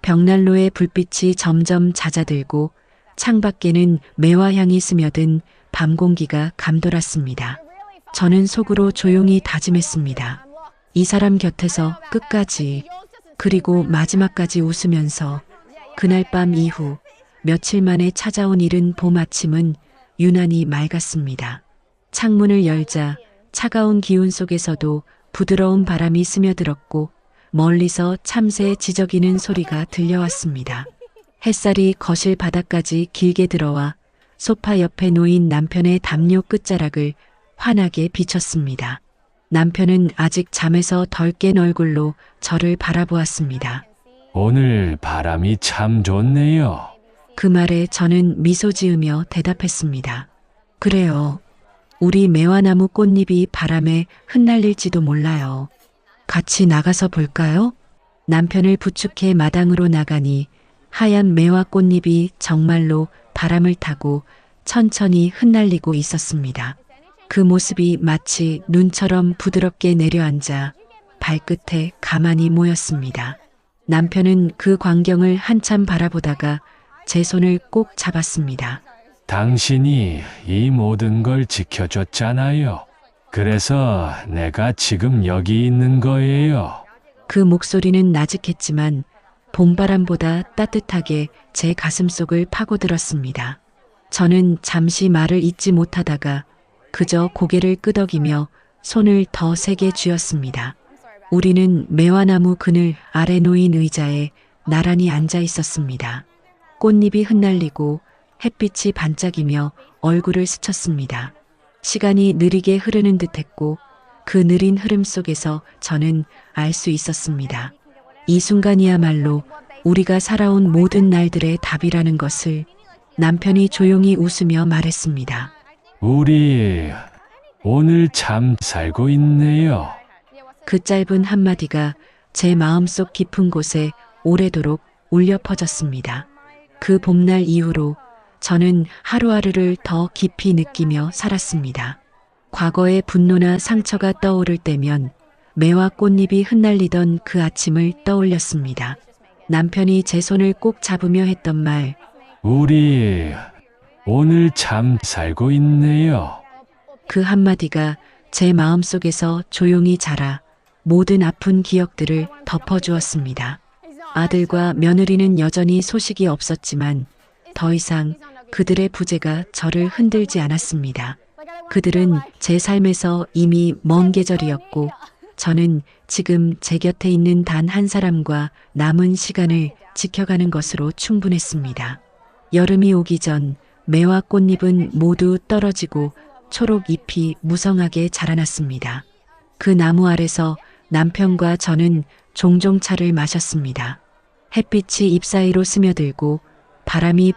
벽난로의 불빛이 점점 잦아들고 창밖에는 매화향이 스며든 밤 공기가 감돌았습니다. 저는 속으로 조용히 다짐했습니다. 이 사람 곁에서 끝까지, 그리고 마지막까지 웃으면서. 그날 밤 이후 며칠 만에 찾아온 이른 봄 아침은 유난히 맑았습니다. 창문을 열자 차가운 기운 속에서도 부드러운 바람이 스며들었고 멀리서 참새 지저귀는 소리가 들려왔습니다. 햇살이 거실 바닥까지 길게 들어와 소파 옆에 놓인 남편의 담요 끝자락을 환하게 비쳤습니다. 남편은 아직 잠에서 덜 깬 얼굴로 저를 바라보았습니다. 오늘 바람이 참 좋네요. 그 말에 저는 미소 지으며 대답했습니다. 그래요. 우리 매화나무 꽃잎이 바람에 흩날릴지도 몰라요. 같이 나가서 볼까요? 남편을 부축해 마당으로 나가니 하얀 매화 꽃잎이 정말로 바람을 타고 천천히 흩날리고 있었습니다. 그 모습이 마치 눈처럼 부드럽게 내려앉아 발끝에 가만히 모였습니다. 남편은 그 광경을 한참 바라보다가 제 손을 꼭 잡았습니다. 당신이 이 모든 걸 지켜줬잖아요. 그래서 내가 지금 여기 있는 거예요. 그 목소리는 나직했지만 봄바람보다 따뜻하게 제 가슴속을 파고들었습니다. 저는 잠시 말을 잇지 못하다가 그저 고개를 끄덕이며 손을 더 세게 쥐었습니다. 우리는 매화나무 그늘 아래 놓인 의자에 나란히 앉아 있었습니다. 꽃잎이 흩날리고 햇빛이 반짝이며 얼굴을 스쳤습니다. 시간이 느리게 흐르는 듯했고 그 느린 흐름 속에서 저는 알 수 있었습니다. 이 순간이야말로 우리가 살아온 모든 날들의 답이라는 것을. 남편이 조용히 웃으며 말했습니다. 우리 오늘 참 살고 있네요. 그 짧은 한마디가 제 마음속 깊은 곳에 오래도록 울려 퍼졌습니다. 그 봄날 이후로 저는 하루하루를 더 깊이 느끼며 살았습니다. 과거의 분노나 상처가 떠오를 때면 매화 꽃잎이 흩날리던 그 아침을 떠올렸습니다. 남편이 제 손을 꼭 잡으며 했던 말, 우리 오늘 참 살고 있네요. 그 한마디가 제 마음속에서 조용히 자라 모든 아픈 기억들을 덮어주었습니다. 아들과 며느리는 여전히 소식이 없었지만 더 이상 그들의 부재가 저를 흔들지 않았습니다. 그들은 제 삶에서 이미 먼 계절이었고 저는 지금 제 곁에 있는 단 한 사람과 남은 시간을 지켜가는 것으로 충분했습니다. 여름이 오기 전 매화 꽃잎은 모두 떨어지고 초록 잎이 무성하게 자라났습니다. 그 나무 아래서 남편과 저는 종종 차를 마셨습니다. 햇빛이 잎 사이로 스며들고 바람이